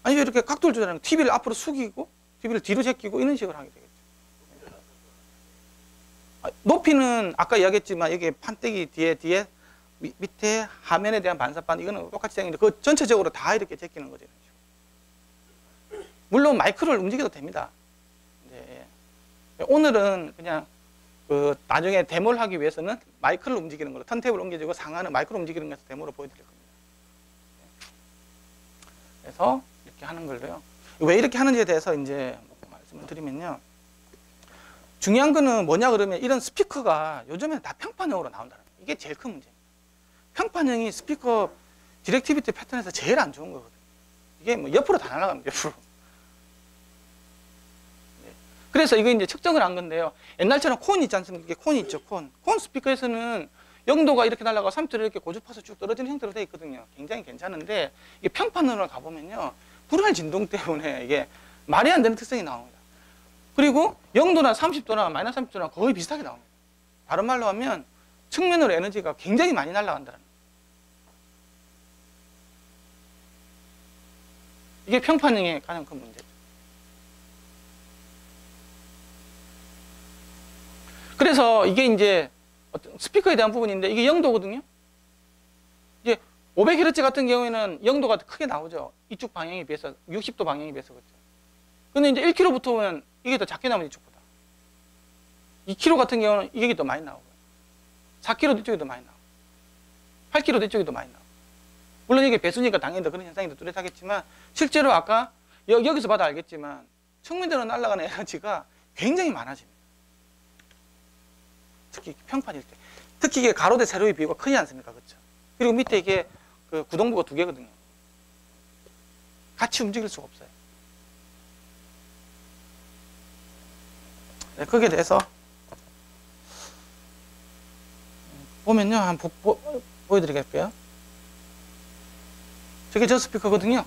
아니 이렇게 각도를 조절하는 거. TV를 앞으로 숙이고 TV를 뒤로 제끼고 이런 식으로 하게 되겠죠. 높이는 아까 이야기했지만 여기 판때기 뒤에 밑에 화면에 대한 반사판 이거는 똑같이 생긴데 그 전체적으로 다 이렇게 제끼는 거죠. 물론 마이크를 움직여도 됩니다. 네. 오늘은 그냥 그 나중에 데모를 하기 위해서는 마이크를 움직이는 걸로 턴테이블 옮겨주고 상하는 마이크를 움직이는 것에서 데모로 보여드릴 겁니다. 그래서 이렇게 하는 걸로요. 왜 이렇게 하는지에 대해서 이제 말씀을 드리면요. 중요한 거는 뭐냐 그러면 이런 스피커가 요즘에는 다 평판형으로 나온다는 거예요. 이게 제일 큰 문제입니다. 평판형이 스피커 디렉티비티 패턴에서 제일 안 좋은 거거든요. 이게 뭐 옆으로 다 날아갑니다. 옆으로. 그래서 이거 이제 측정을 한 건데요. 옛날처럼 콘 있지 않습니까? 이게 콘이 있죠, 콘. 콘 스피커에서는 0도가 이렇게 날아가고 30도로 이렇게 고주파수 쭉 떨어지는 형태로 되어 있거든요. 굉장히 괜찮은데, 이게 평판으로 가보면요. 불알 진동 때문에 이게 말이 안 되는 특성이 나옵니다. 그리고 0도나 30도나 마이너스 30도나 거의 비슷하게 나옵니다. 다른 말로 하면 측면으로 에너지가 굉장히 많이 날아간다는 거예요. 이게 평판형의 가장 큰 문제죠. 그래서 이게 이제 스피커에 대한 부분인데 이게 0도거든요. 이제 500Hz 같은 경우에는 0도가 크게 나오죠. 이쪽 방향에 비해서 60도 방향에 비해서 그렇죠. 근데 이제 1km부터 오면 이게 더 작게 나오면 이쪽보다. 2km 같은 경우는 이게 더 많이 나오고요. 4km도 이쪽이 더 많이 나오고 8km도 이쪽이 더 많이 나오고. 물론 이게 배수니까 당연히 더 그런 현상이 더 뚜렷하겠지만 실제로 아까 여기서 봐도 알겠지만 측면으로 날아가는 에너지가 굉장히 많아집니다. 특히 평판일 때. 특히 이게 가로 대 세로의 비교가 크지 않습니까? 그렇죠? 그리고 밑에 이게 그 구동부가 2개거든요. 같이 움직일 수가 없어요. 네, 거기에 대해서 보면요. 한번 보여드리겠고요. 저게 저 스피커거든요.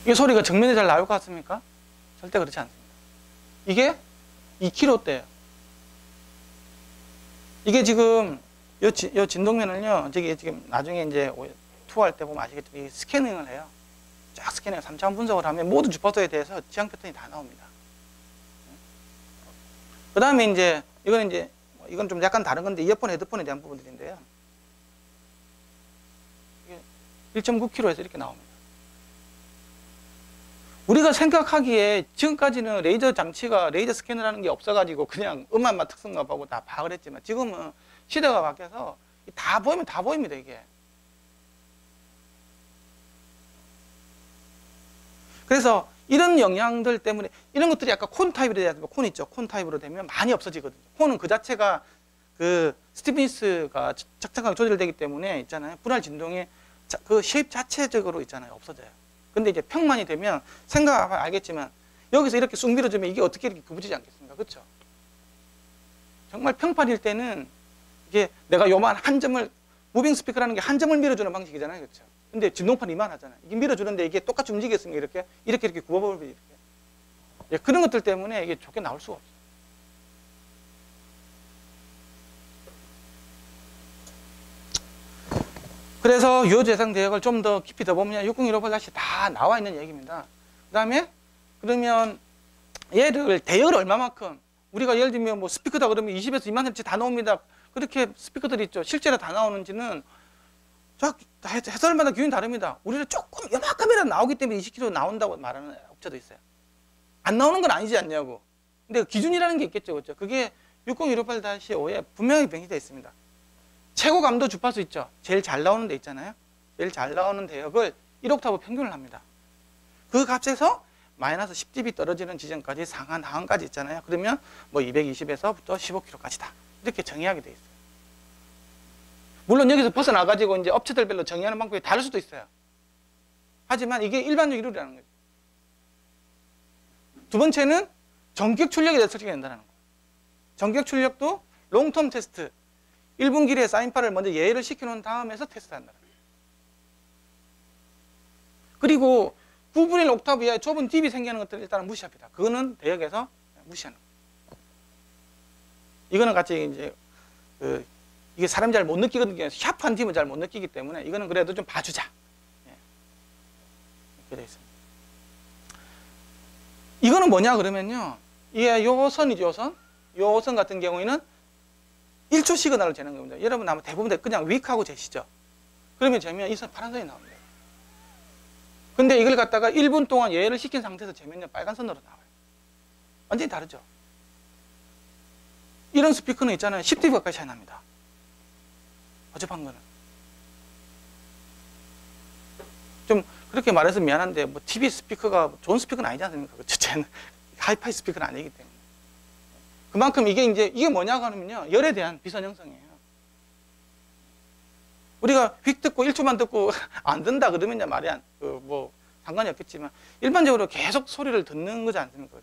이 소리가 정면에 잘 나올 것 같습니까? 절대 그렇지 않습니다. 이게 2kH대예요. 이게 지금 요 진동면을요. 저기 지금 나중에 이제 투어할 때 보면 아시겠지만 스캐닝을 해요. 쫙 스캐닝 3차원 분석을 하면 모든 주파수에 대해서 지향 패턴이 다 나옵니다. 그 다음에 이제 이건 좀 약간 다른 건데 이어폰 헤드폰에 대한 부분들인데요. 이게 1.9kHz에서 이렇게 나옵니다. 우리가 생각하기에 지금까지는 레이저 장치가 레이저 스캐너라는 게 없어가지고 그냥 음악만 특성만 보고 다 파악을 했지만 지금은 시대가 바뀌어서 다 보이면 다 보입니다, 이게. 그래서 이런 영향들 때문에 이런 것들이 약간 콘 타입으로 돼야 되면 콘 있죠. 콘 타입으로 되면 많이 없어지거든요. 콘은 그 자체가 그 스티브니스가 착착하게 조절되기 때문에 있잖아요. 분할 진동의 그 쉐입 자체적으로 있잖아요. 없어져요. 근데 이제 평만이 되면 생각하면 알겠지만 여기서 이렇게 쑥 밀어주면 이게 어떻게 이렇게 구부지지 않겠습니까? 그렇죠? 정말 평판일 때는 이게 내가 요만 한 점을 무빙 스피커라는 게 한 점을 밀어주는 방식이잖아요. 그렇죠? 근데 진동판이 이만하잖아요. 이게 밀어주는데 이게 똑같이 움직였으면 이렇게 굽어버리면 이렇게. 예, 그런 것들 때문에 이게 좋게 나올 수가 없어요. 그래서 요 재생 대역을 좀 더 깊이 더 보면 60158 다시 다 나와 있는 얘기입니다. 그 다음에 그러면 얘를 대역을 얼마만큼 우리가 예를 들면 뭐 스피커다 그러면 20에서 2만 Hz 다 나옵니다. 그렇게 스피커들이 있죠. 실제로 다 나오는지는 해설마다 기준이 다릅니다. 우리는 조금 요만큼이라도 나오기 때문에 20km 나온다고 말하는 업체도 있어요. 안 나오는 건 아니지 않냐고. 근데 기준이라는 게 있겠죠. 그렇죠? 그게 60158-5에 분명히 명시되어 있습니다. 최고 감도 주파수 있죠. 제일 잘 나오는 데 있잖아요. 제일 잘 나오는 대역을 1옥타브 평균을 합니다. 그 값에서 마이너스 10dB 떨어지는 지점까지 상한 하한까지 있잖아요. 그러면 뭐 220에서부터 15kH까지다. 이렇게 정의하게 돼 있어요. 물론 여기서 벗어나가지고 이제 업체들별로 정의하는 방법이 다를 수도 있어요. 하지만 이게 일반적 룰이라는 거죠. 두 번째는 전격 출력에 대해서 설정해야 된다는 거예요. 전격 출력도 롱텀 테스트. 1분 길이의 사인파를 먼저 예외를 시켜놓은 다음에서 테스트한다. 그리고 9분의 1 옥타브 이하의 좁은 dB 생기는 것들을 일단은 무시합니다. 그거는 대역에서 무시하는 거예요. 이거는 같이 이제 이게 사람이 잘 못 느끼거든요. 샤프한 팀은 잘 못 느끼기 때문에 이거는 그래도 좀 봐주자. 이렇게 되어 있습니다. 이거는 뭐냐 그러면요. 이게 요 선이죠, 요 선. 요 선 같은 경우에는 1초 시그널을 재는 겁니다. 여러분 아마 대부분 그냥 윅하고 재시죠. 그러면 재면 이 선 파란 선이 나옵니다. 근데 이걸 갖다가 1분 동안 예외를 시킨 상태에서 재면요 빨간 선으로 나와요. 완전히 다르죠. 이런 스피커는 있잖아요. 10dB 가까이 차이 납니다. 어접한 거는. 좀 그렇게 말해서 미안한데 뭐 TV 스피커가 좋은 스피커는 아니지 않습니까? 그렇죠? 하이파이 스피커는 아니기 때문에. 그만큼 이게 뭐냐고 하면요. 열에 대한 비선 형성이에요. 우리가 휙 듣고 1초만 듣고 안 든다 그러면 말이 뭐 상관이 없겠지만 일반적으로 계속 소리를 듣는 거지 않습니까?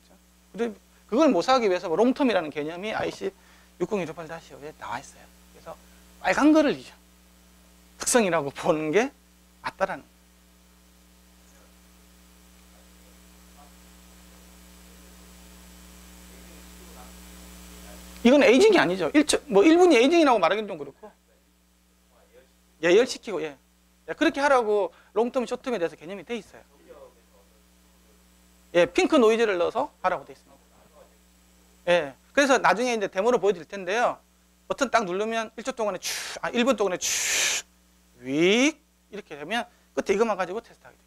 그렇죠? 그걸 모사하기 위해서 뭐 롱텀이라는 개념이 IC 60158-5에 나와 있어요. 그래서 빨간 거를 특성이라고 보는 게 맞다라는 거예요. 이건 에이징이 아니죠. 1분이 에이징이라고 말하기는 좀 그렇고. 예열시키고, 예. 그렇게 하라고 롱텀, 숏텀에 대해서 개념이 돼 있어요. 예, 핑크 노이즈를 넣어서 하라고 돼 있습니다. 예. 그래서 나중에 이제 데모로 보여드릴 텐데요. 버튼 딱 누르면 1초 동안에 1분 동안에 윅 이렇게 되면 끝에 이것만 가지고 테스트하게 돼요.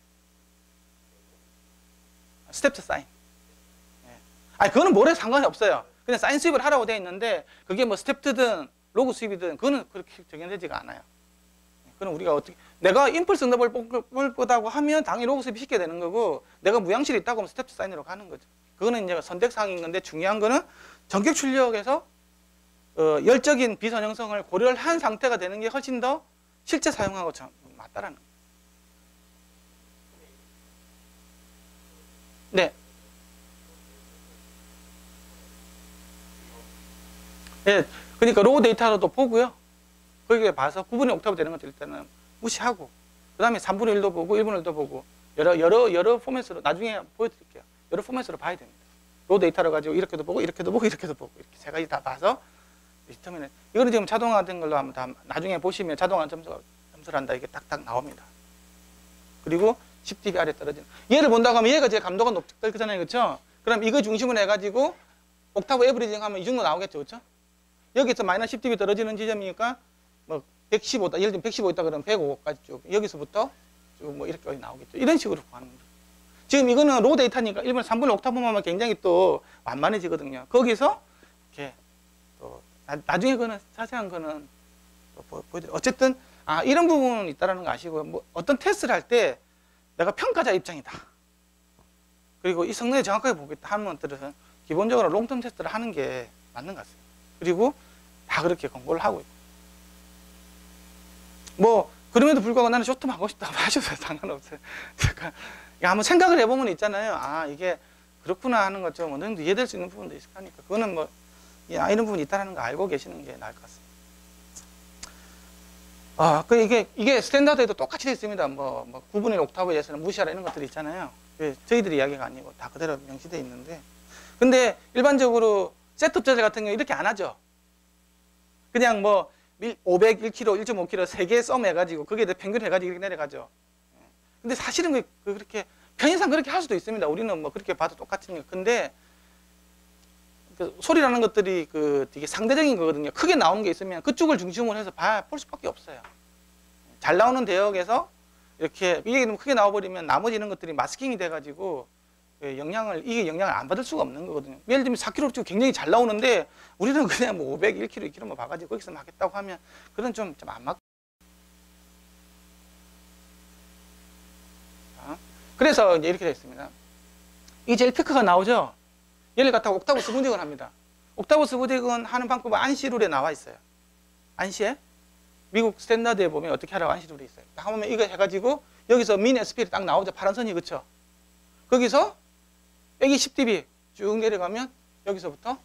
스텝트 사인. 예. 아니, 그거는 뭐래 상관이 없어요. 그냥 사인 수입을 하라고 되어 있는데 그게 뭐 스텝트든 로그 수입이든 그거는 그렇게 적용되지가 않아요. 그럼 우리가 어떻게 내가 임펄스 응답을 볼 거다고 하면 당연히 로그 수입이 시켜야 되는 거고 내가 무양실이 있다고 하면 스텝트 사인으로 가는 거죠. 그거는 이제 선택사항인 건데 중요한 거는 전격 출력에서 열적인 비선 형성을 고려를 한 상태가 되는 게 훨씬 더 실제 사용하고 맞다라는 거예요. 네. 예, 그러니까 로우 데이터로도 보고요. 거기에 봐서 9분의 옥타브 되는 것들 일단은 무시하고 그 다음에 3분의 1도 보고 1분의 1도 보고 여러 포맷으로 나중에 보여드릴게요. 여러 포맷으로 봐야 됩니다. 로우 데이터를 가지고 이렇게도 보고 이렇게도 보고 이렇게도 보고 이렇게 세 가지 다 봐서 디터미네. 이거는 지금 자동화된 걸로 하면 다 나중에 보시면 자동화 점수를 한다 이게 딱딱 나옵니다. 그리고 10dB 아래 떨어지는 얘를 본다고 하면 얘가 제일 감도가 높을 거잖아요. 그렇죠? 그럼 이거 중심으로 해가지고 옥타브 에브리징 하면 이 정도 나오겠죠. 그렇죠? 여기서 마이너스 10dB 떨어지는 지점이니까 뭐 115다. 예를 들면 115 있다 그러면 105까지 쭉. 여기서부터 뭐 이렇게 나오겠죠. 이런 식으로 구하는 거죠. 지금 이거는 로 데이터니까 1번 3분의 옥타브만 굉장히 또 완만해지거든요. 거기서 이렇게 또 나중에 그거는 자세한 거는 또 보여드려요. 어쨌든 이런 부분은 있다라는 거 아시고요. 뭐 어떤 테스트를 할 때 내가 평가자 입장이다. 그리고 이 성능을 정확하게 보겠다 하는 것들은 기본적으로 롱텀 테스트를 하는 게 맞는 것 같습니다. 그리고 다 그렇게 권고를 하고 있고. 뭐 그럼에도 불구하고 나는 쇼트만 하고 싶다고 하셔도 상관없어요. 그러니까 한번 생각을 해보면 있잖아요. 이게 그렇구나 하는 것 좀 어느 정도 이해될 수 있는 부분도 있을 거니까 그거는 뭐 이런 부분이 있다는 거 알고 계시는 게 나을 것 같습니다. 이게 스탠다드에도 똑같이 되어 있습니다. 뭐 9분의 1 옥타브에서는 무시하라 이런 것들이 있잖아요. 저희들이 이야기가 아니고 다 그대로 명시되어 있는데, 근데 일반적으로 셋톱 조절 같은 경우 이렇게 안 하죠. 그냥 뭐 500, 1kg, 1.5kg 3개 썸 해가지고 거기에 평균 해가지고 이렇게 내려가죠. 근데 사실은 그렇게 편의상 그렇게 할 수도 있습니다. 우리는 뭐 그렇게 봐도 똑같으니까. 근데 그 소리라는 것들이 되게 상대적인 거거든요. 크게 나오는 게 있으면 그쪽을 중심으로 해서 볼 수밖에 없어요. 잘 나오는 대역에서 이렇게 이게 너무 크게 나와버리면 나머지 이런 것들이 마스킹이 돼가지고 이게 영향을 안 받을 수가 없는 거거든요. 예를 들면 4kg 쪽 굉장히 잘 나오는데 우리는 그냥 뭐 500, 1kg, 2kg만 봐가지고 거기서 하겠다고 하면 그건 좀 안 맞고. 그래서 이제 이렇게 되어 있습니다. 이 제일 피크가 나오죠. 얘를 갖다가 옥타브 스무딩을 합니다. 옥타브 스무딩은 하는 방법은 안시 룰에 나와 있어요. 안시에 미국 스탠다드에 보면 어떻게 하라고 안시 룰이 있어요. 딱 하면 이거 해가지고 여기서 민 SP를 딱 나오죠. 파란 선이 그쵸? 거기서 빼기 10dB 쭉 내려가면 여기서부터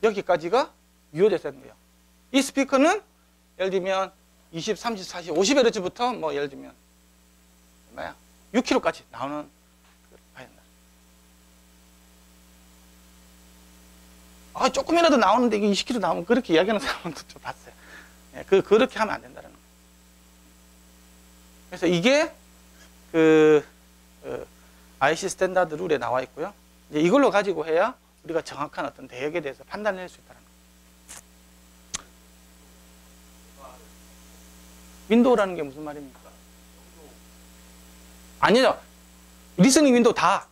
여기까지가 유효되어야 되는 거예요. 이 스피커는 예를 들면 20, 30, 40, 50Hz부터 뭐 예를 들면 6kg까지 나오는 조금이라도 나오는데 이게 20kg 나오면 그렇게 이야기하는 사람도 좀 봤어요. 그렇게 하면 안 된다는 거예요. 그래서 이게 IC 스탠다드 룰에 나와 있고요. 이제 이걸로 가지고 해야 우리가 정확한 어떤 대역에 대해서 판단을 할 수 있다는 거예요. 윈도우라는 게 무슨 말입니까? 아니죠. 리스닝 윈도우 다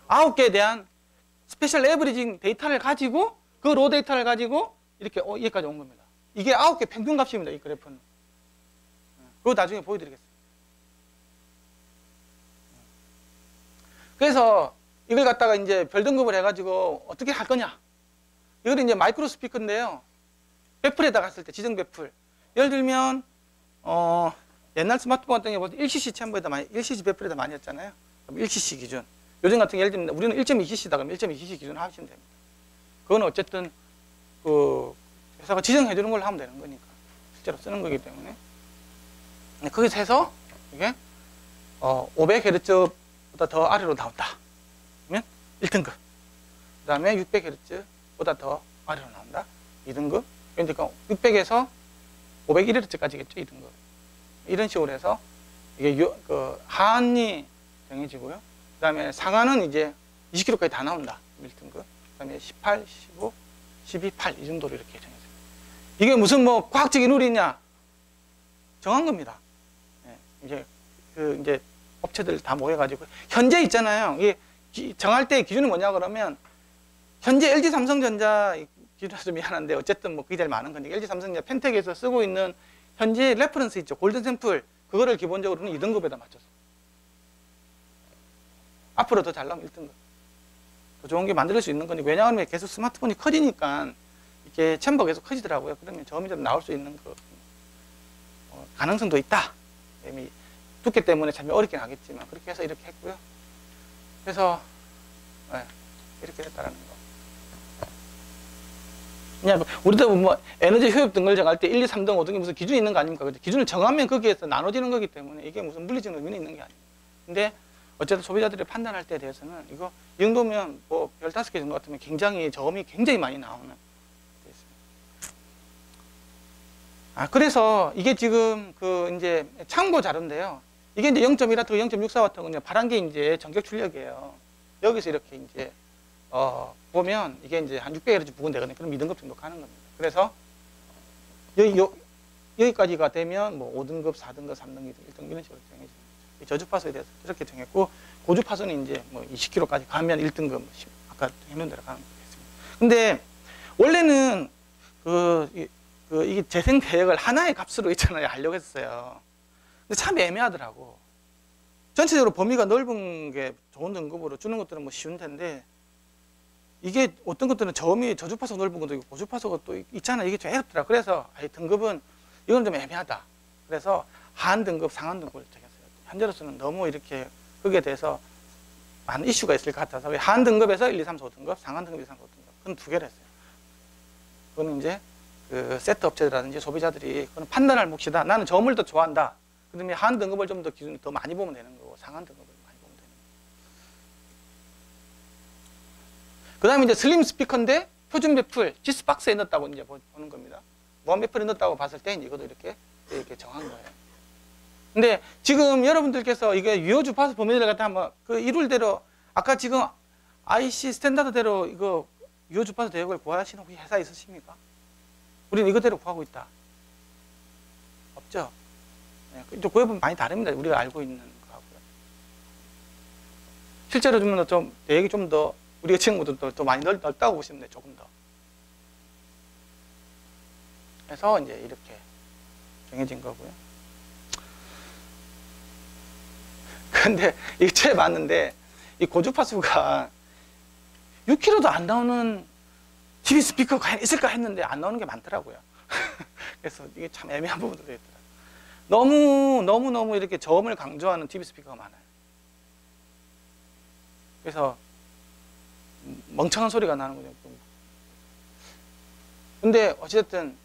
9개에 대한 스페셜 에버리징 데이터를 가지고 그 로 데이터를 가지고 이렇게 여기까지 온 겁니다. 이게 9개 평균값입니다. 이 그래프는. 그거 나중에 보여드리겠습니다. 그래서 이걸 갖다가 이제 별 등급을 해가지고 어떻게 할 거냐. 이거는 이제 마이크로 스피커인데요. 배플에다 갔을 때 지정 배플. 예를 들면 옛날 스마트폰 같은 경우 1cc 챔버에다 1cc 배플에다 많이 했잖아요. 그럼 1cc 기준. 요즘 같은 예를 들면 우리는 1.2cc다 그러면 1.2cc 기준 하시면 됩니다. 그거는 어쨌든 회사가 지정해 주는 걸로 하면 되는 거니까 실제로 쓰는 거기 때문에 거기서 해서 이게 500Hz보다 더 아래로 나온다. 그러면 1등급. 그 다음에 600Hz보다 더 아래로 나온다. 2등급. 그러니까 600에서 501Hz까지겠죠. 2등급. 이런 식으로 해서 이게 하한이 정해지고요. 그 다음에 상한은 이제 20kg까지 다 나온다. 1등급. 그 다음에 18, 15, 12, 8 이 정도로 이렇게 정해져요. 이게 무슨 뭐 과학적인 룰이냐? 정한 겁니다. 이제 이제 업체들 다 모여가지고 현재 있잖아요. 이게 정할 때 기준이 뭐냐 그러면 현재 LG 삼성전자 기준에서 미안한데 어쨌든 뭐 그게 제일 많은 거니까 LG 삼성전자 펜텍에서 쓰고 있는 현재 레퍼런스 있죠. 골든 샘플 그거를 기본적으로는 2등급에다 맞춰서 앞으로 더 잘 나오면 1등급. 더 좋은 게 만들 수 있는 거니 왜냐하면 계속 스마트폰이 커지니까 이게 챔버가 계속 커지더라고요. 그러면 저음이 나올 수 있는 가능성도 있다. 이미 두께 때문에 참 어렵긴 하겠지만 그렇게 해서 이렇게 했고요. 그래서 이렇게 했다라는 거. 그냥 우리도 뭐 에너지 효율 등을 정할 때 1, 2, 3등, 5등이 무슨 기준이 있는 거 아닙니까? 기준을 정하면 거기에서 나눠지는 거기 때문에 이게 무슨 물리적 의미는 있는 게 아닙니다. 근데 어쨌든 소비자들이 판단할 때에 대해서는 이거 이 정도면 뭐 별 5개 정도 같으면 굉장히 저음이 굉장히 많이 나오는 데 있습니다. 그래서 이게 지금 이제 참고 자료인데요. 이게 이제 0.1W, 0.64W는 파란 게 이제 전격 출력이에요. 여기서 이렇게 이제 보면 이게 이제 한 600Hz 부근 되거든요. 그럼 2등급 정도 가는 겁니다. 그래서 여기까지가 되면 뭐 5등급, 4등급, 3등급, 1등급 이런 식으로 정해집니다. 저주파수에 대해서 이렇게 정했고, 고주파수는 이제 뭐 20kH까지 가면 1등급, 아까 해놓은 대로 가는 거겠습니다. 근데 원래는 이게 재생 대역을 하나의 값으로 있잖아요. 하려고 했어요. 근데 참 애매하더라고. 전체적으로 범위가 넓은 게 좋은 등급으로 주는 것들은 뭐 쉬운 텐데, 이게 어떤 것들은 저주파수가 넓은 것도 있고 고주파수가 또 있잖아요. 이게 좀 어렵더라. 그래서 등급은 이건 좀 애매하다. 그래서 하한 등급, 상한 등급을 정했어요. 현재로서는 너무 이렇게 거기에 대해서 많은 이슈가 있을 것 같아서 하한 등급에서 1, 2, 3, 4, 5등급, 상한 등급, 1, 2, 3, 4, 5등급. 그건 두 개를 했어요. 그거는 이제 그 세트 업체라든지 소비자들이 그건 판단할 몫이다. 나는 저음을 더 좋아한다. 그다음에 하한 등급을 좀 더 기준을 더 많이 보면 되는 거고, 상한 등급을 많이 보면 되는 거고. 그 다음에 이제 슬림 스피커인데 표준 배풀, 지스 박스에 넣었다고 이제 보는 겁니다. 무한 배풀에 넣었다고 봤을 때 이제 이것도 이렇게 정한 거예요. 근데 지금 여러분들께서 이게 유효 주파수 범위를 갖다 한번 그 이룰대로 아까 지금 IC 스탠다드대로 이거 유효 주파수 대역을 구하시는 혹시 회사 있으십니까? 우리는 이거대로 구하고 있다. 없죠? 네, 구해보면 많이 다릅니다. 우리가 알고 있는 거하고요. 실제로 좀 대역이 좀 더 우리가 지금보다 더 많이 넓다고 보시면 돼요. 조금 더. 그래서 이제 이렇게 정해진 거고요. 근데 이게 채 봤는데 이 고주파수가 6kg도 안 나오는 TV 스피커가 과연 있을까 했는데 안 나오는 게 많더라고요. 그래서 이게 참 애매한 부분도 있더라고요. 너무 이렇게 저음을 강조하는 TV 스피커가 많아요. 그래서 멍청한 소리가 나는 거죠. 근데 어쨌든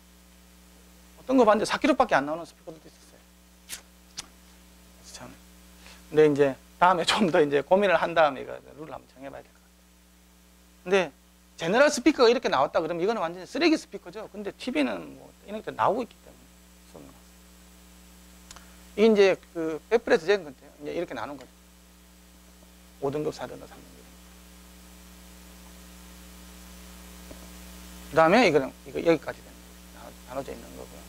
어떤 거 봤는데 4kg밖에 안 나오는 스피커들도 있었어요. 그래서 참. 근데 이제 다음에 좀 더 이제 고민을 한 다음에 이거 룰을 한번 정해봐야 될 것 같아요. 근데 제너럴 스피커가 이렇게 나왔다 그러면 이거는 완전히 쓰레기 스피커죠. 근데 TV는 뭐 이런 게 나오고 있기 때문에. 이게 이제 그 배플에서 재는 건데요. 이제 이렇게 나눈 거죠. 5등급, 4등급, 3등급. 그 다음에 이거 여기까지 나눠져 있는 거고요.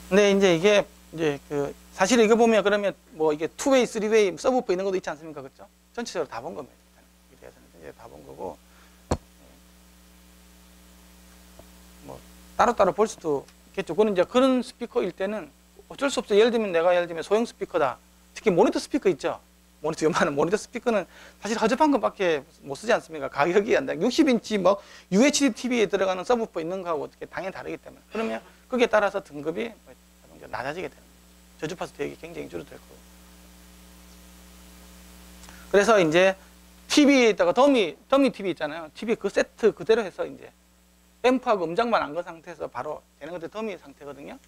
근데 이제 이게 이제 그 사실 이거 보면 그러면 뭐 이게 투웨이, 쓰리웨이, 서브우퍼 이런 것도 있지 않습니까? 그렇죠? 전체적으로 다 본 겁니다. 이 대해서는 이제 다 본 거고. 뭐 따로따로 볼 수도 있겠죠. 그건 이제 그런 스피커일 때는 어쩔 수 없어요. 예를 들면 소형 스피커다. 특히 모니터 스피커 있죠. 모니터 요만한 모니터 스피커는 사실 허접한 것밖에 못 쓰지 않습니까? 가격이 안 돼. 60인치 뭐 UHD TV에 들어가는 서브우퍼 있는 거하고 어떻게 당연히 다르기 때문에. 그러면 거기에 따라서 등급이 낮아지게 되는 거죠. 저주파수 대역이 굉장히 줄어들 거고. 그래서 이제 TV에다가 더미 TV 있잖아요. TV 그 세트 그대로 해서 이제 앰프하고 음장만 안 건 상태에서 바로 되는 것도 더미 상태거든요.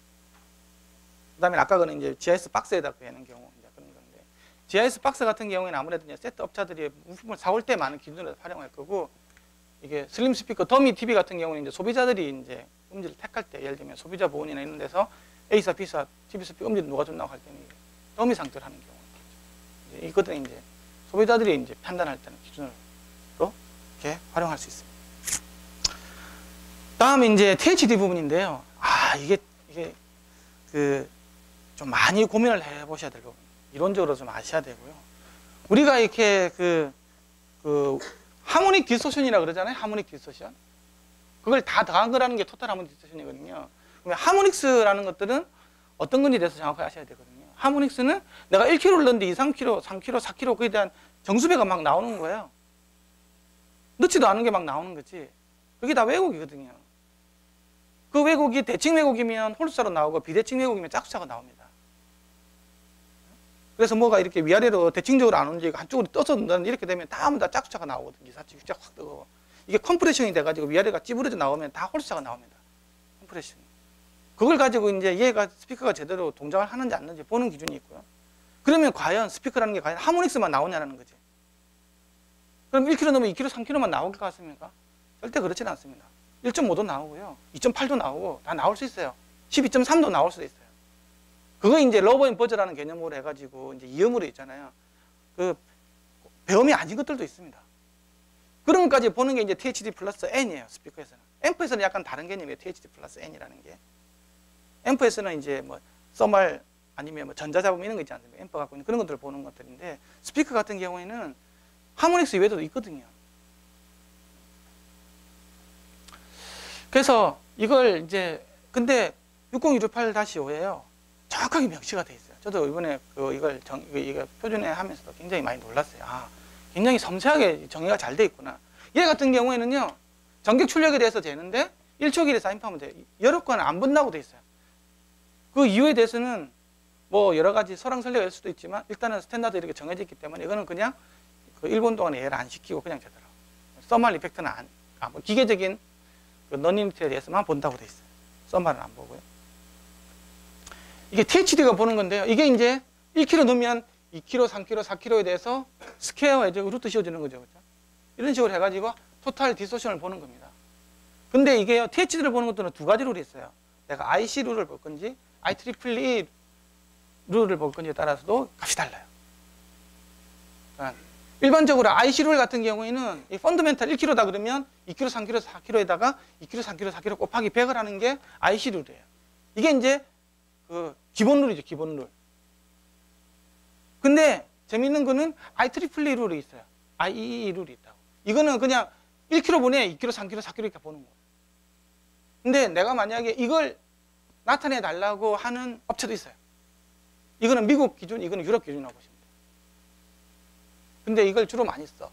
그 다음에 아까 그는 이제 GIS 박스에다 되는 경우 이제 그런 건데, GIS 박스 같은 경우에는 아무래도 이제 세트 업체들이 부품을 사올 때 많은 기준으로 활용할 거고, 이게 슬림 스피커 더미 TV 같은 경우는 이제 소비자들이 이제 음질을 택할 때, 예를 들면 소비자 보훈이나 이런 데서 A사, B사, TV 스피커 음질 누가 좀 나고 할 때는 더미 상태로 하는 경우가 있겠죠. 이것들은 이제 소비자들이 이제 판단할 때는 기준으로 이렇게 활용할 수 있습니다. 다음에 이제 THD 부분인데요. 이게 그 좀 많이 고민을 해보셔야 될 부분. 이론적으로 좀 아셔야 되고요. 우리가 이렇게 그 하모닉 디스토션이라고 그러잖아요. 하모닉 디스토션. 그걸 다 더한 거라는 게 토탈 하모닉 디스토션이거든요. 그러면 하모닉스라는 것들은 어떤 건지 대해서 정확하게 아셔야 되거든요. 하모닉스는 내가 1kg를 넣는데 2, 3kg, 3kg, 4kg 그에 대한 정수배가 막 나오는 거예요. 넣지도 않은 게 막 나오는 거지. 그게 다 왜곡이거든요. 그 왜곡이 대칭 왜곡이면 홀수차로 나오고 비대칭 왜곡이면 짝수차가 나옵니다. 그래서 뭐가 이렇게 위아래로 대칭적으로 안 움직이고 한쪽으로 떠서 이렇게 되면 다음은 다 짝수차가 나오거든요. 사치 쫙 확 뜨고. 이게 컴프레션이 돼가지고 위아래가 찌부러져 나오면 다 홀수차가 나옵니다. 컴프레션. 그걸 가지고 이제 얘가 스피커가 제대로 동작을 하는지 안 하는지 보는 기준이 있고요. 그러면 과연 스피커라는 게 과연 하모닉스만 나오냐는 거지. 그럼 1kg 넘으면 2kg, 3kg만 나올 것 같습니까? 절대 그렇지는 않습니다. 1.5도 나오고요. 2.8도 나오고 다 나올 수 있어요. 12.3도 나올 수도 있어요. 그거 이제 러버 앤 버즈라는 개념으로 해가지고 이제 이음으로 있잖아요. 그 배음이 아닌 것들도 있습니다. 그런 것까지 보는 게 이제 THD 플러스 N이에요. 스피커에서는. 앰프에서는 약간 다른 개념이에요. THD 플러스 N이라는 게. 앰프에서는 이제 뭐 서멀 아니면 뭐 전자잡음 이런 거 있지 않습니까? 앰프 갖고 있는 그런 것들을 보는 것들인데, 스피커 같은 경우에는 하모닉스 외에도 있거든요. 그래서 이걸 이제, 근데 60268-5에요. 정확하게 명시가 돼 있어요. 저도 이번에 이걸 표준화 하면서도 굉장히 많이 놀랐어요. 아, 굉장히 섬세하게 정의가 잘 돼 있구나. 얘 같은 경우에는요, 전격 출력에 대해서 되는데 1초기에서 인포하면 돼요. 여러 건 안 본다고 돼 있어요. 그 이유에 대해서는 뭐 여러 가지 설왕설래가 있을 수도 있지만, 일단은 스탠다드 이렇게 정해져 있기 때문에 이거는 그냥 그 1분 동안에 얘를 안 시키고 그냥 되더라고요. 서멀 이펙트는 뭐 기계적인 그 너니미티에 대해서만 본다고 돼 있어요. 서멀은 안 보고요. 이게 THD가 보는 건데요. 이게 이제 1kg 넣으면 2kg, 3kg, 4kg에 대해서 스퀘어 에저 루트 씌워주는 거죠. 그렇죠? 이런 식으로 해가지고 토탈 디소션을 보는 겁니다. 근데 이게요, THD를 보는 것들은 두 가지로 돼 있어요. 내가 IC 룰을 볼 건지, IEEE 룰을 볼 건지에 따라서도 값이 달라요. 그러니까 일반적으로 IC 룰 같은 경우에는 이 펀더멘탈 1kg다 그러면 2kg, 3kg, 4kg에다가 2kg, 3kg, 4kg 곱하기 100을 하는 게 IC 룰이에요. 이게 이제 그 기본 룰이죠, 기본 룰. 근데 재밌는 거는 IEEE 룰이 있어요. IEEE 룰이 있다고. 이거는 그냥 1kg 보내 2kg, 3kg, 4kg 이렇게 보는 거예요. 근데 내가 만약에 이걸 나타내 달라고 하는 업체도 있어요. 이거는 미국 기준, 이거는 유럽 기준이라고 보시면 돼요. 근데 이걸 주로 많이 써.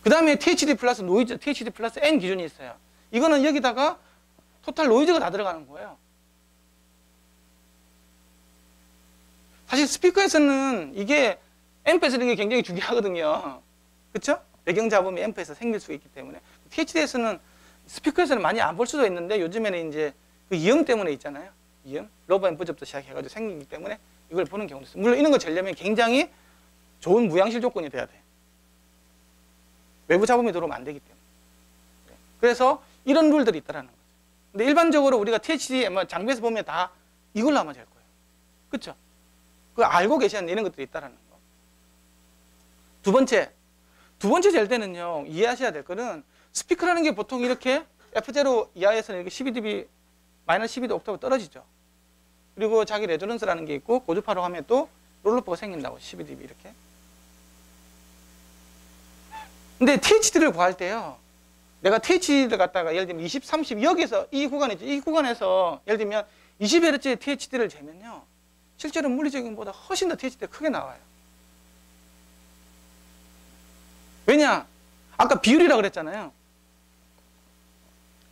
그 다음에 THD 플러스 노이즈, THD 플러스 N 기준이 있어요. 이거는 여기다가 토탈 노이즈가 다 들어가는 거예요. 사실 스피커에서는 이게 앰프에서 이런 게 굉장히 중요하거든요. 그렇죠? 배경 잡음이 앰프에서 생길 수 있기 때문에. THD에서는 스피커에서는 많이 안 볼 수도 있는데, 요즘에는 이제 그 이음 때문에 있잖아요. 이음, 러브 앰프부터 시작해가지고 생기기 때문에 이걸 보는 경우도 있어요. 물론 이런 거 재려면 굉장히 좋은 무향실 조건이 돼야 돼. 외부 잡음이 들어오면 안 되기 때문에. 그래서 이런 룰들이 있다라는 거죠. 근데 일반적으로 우리가 THD 장비에서 보면 다 이걸로 아마 될 거예요. 그렇죠? 그 알고 계시는 이런 것들이 있다라는 거. 두 번째 잴 때는요, 이해하셔야 될 거는, 스피커라는 게 보통 이렇게 F0 이하에서는 이렇게 12dB, 마이너스 12dB 옥타브 떨어지죠. 그리고 자기 레조넌스라는 게 있고, 고주파로 하면 또 롤러퍼가 생긴다고, 12dB 이렇게. 근데 THD를 구할 때요, 내가 THD를 갖다가 예를 들면 20, 30, 여기서 이 구간이죠. 이 구간에서 예를 들면 20Hz의 THD를 재면요, 실제로 물리적인 것보다 훨씬 더 THD가 크게 나와요. 왜냐? 아까 비율이라고 그랬잖아요.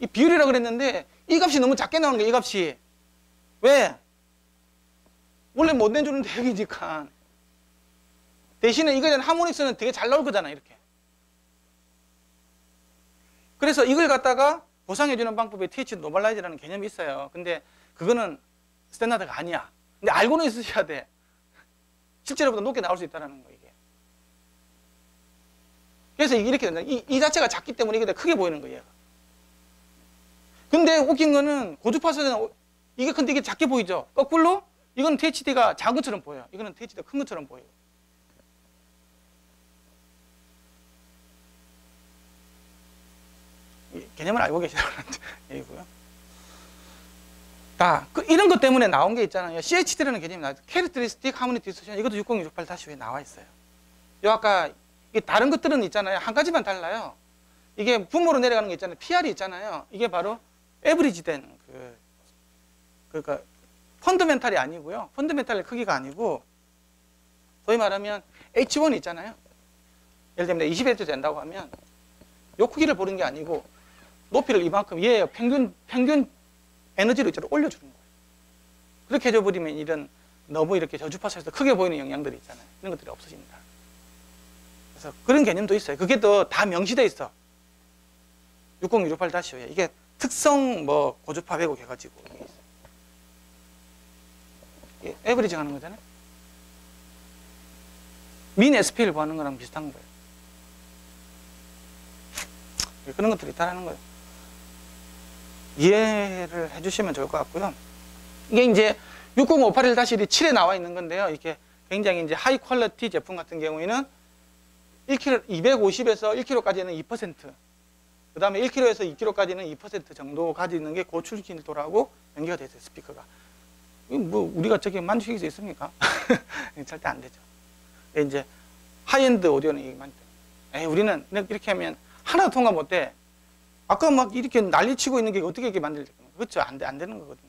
이 비율이라고 그랬는데 이 값이 너무 작게 나오는 거예요. 이 값이. 왜? 원래 못 내주는 대역이니까. 대신에 이거에 대한 하모닉스는 되게 잘 나올 거잖아, 이렇게. 그래서 이걸 갖다가 보상해주는 방법에 THD 노멀라이즈라는 개념이 있어요. 근데 그거는 스탠다드가 아니야. 근데 알고는 있으셔야 돼. 실제로보다 높게 나올 수 있다는 거, 이게. 그래서 이렇게 된다. 이 자체가 작기 때문에 이게 크게 보이는 거예요. 근데 웃긴 거는 고주파에서는 이게 근데 이게 작게 보이죠. 거꾸로 이건 THD가 작은 것처럼 보여요. 이거는 THD가 큰 것처럼 보여요. 개념을 알고 계시라는 얘기고요. 이런 것 때문에 나온 게 있잖아요. CHD라는 개념이 나와요. Characteristic Harmonic Distortion. 이것도 60268-5에 나와 있어요. 아까 다른 것들은 있잖아요. 한 가지만 달라요. 이게 분모로 내려가는 게 있잖아요. PR이 있잖아요. 이게 바로 에브리지 된 그러니까 펀더멘탈이 아니고요. 펀더멘탈의 크기가 아니고, 소위 말하면 H1 있잖아요. 예를 들면 20Hz 된다고 하면 요 크기를 보는 게 아니고 높이를 이만큼 얘 평균 에너지로 이쪽으로 올려주는 거예요. 그렇게 해줘버리면 이런 너무 이렇게 저주파수에서 크게 보이는 영향들이 있잖아요. 이런 것들이 없어진다. 그래서 그런 개념도 있어요. 그게 또 다 명시돼 있어. 60268-5에 이게 특성 뭐 고주파 왜곡 해가지고 이게 있어요. 이게 에버리징 하는 거잖아요. 민 SP를 구하는 거랑 비슷한 거예요. 그런 것들이 있다는 거예요. 이해를 해주시면 좋을 것 같고요. 이게 이제 60581-7에 나와 있는 건데요. 이게 굉장히 이제 하이 퀄리티 제품 같은 경우에는 1kg, 250에서 1kg까지는 2%, 그 다음에 1kg에서 2kg까지는 2% 정도 가지는 게 고출진도라고 연계가 되어 있어요, 스피커가. 뭐 우리가 저게 만족시킬 수 있습니까? 절대 안 되죠. 이제 하이엔드 오디오는 이만 우리는 이렇게 하면 하나도 통과 못 돼. 아까 막 이렇게 난리치고 있는 게 어떻게 이렇게 만들지? 그렇죠. 안 되는 거거든요.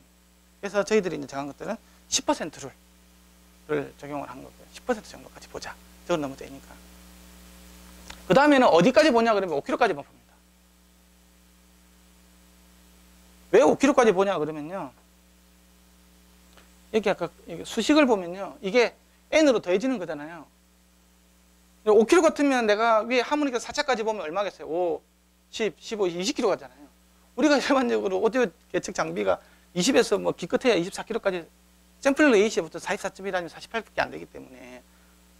그래서 저희들이 이제 정한 것들은 10%를 적용을 한 거고요. 10% 정도까지 보자. 저건 너무 되니까. 그 다음에는 어디까지 보냐 그러면 5kg까지만 봅니다. 왜 5kg까지 보냐 그러면요. 여기 아까 수식을 보면요. 이게 n으로 더해지는 거잖아요. 5kg 같으면 내가 위에 하모니카 4차까지 보면 얼마겠어요? 5, 10, 15, 20kg 가잖아요. 우리가 일반적으로 오디오 계측 장비가 20에서 뭐 기껏해야 24kg까지 샘플 레이시부터 44.1 48밖에 안 되기 때문에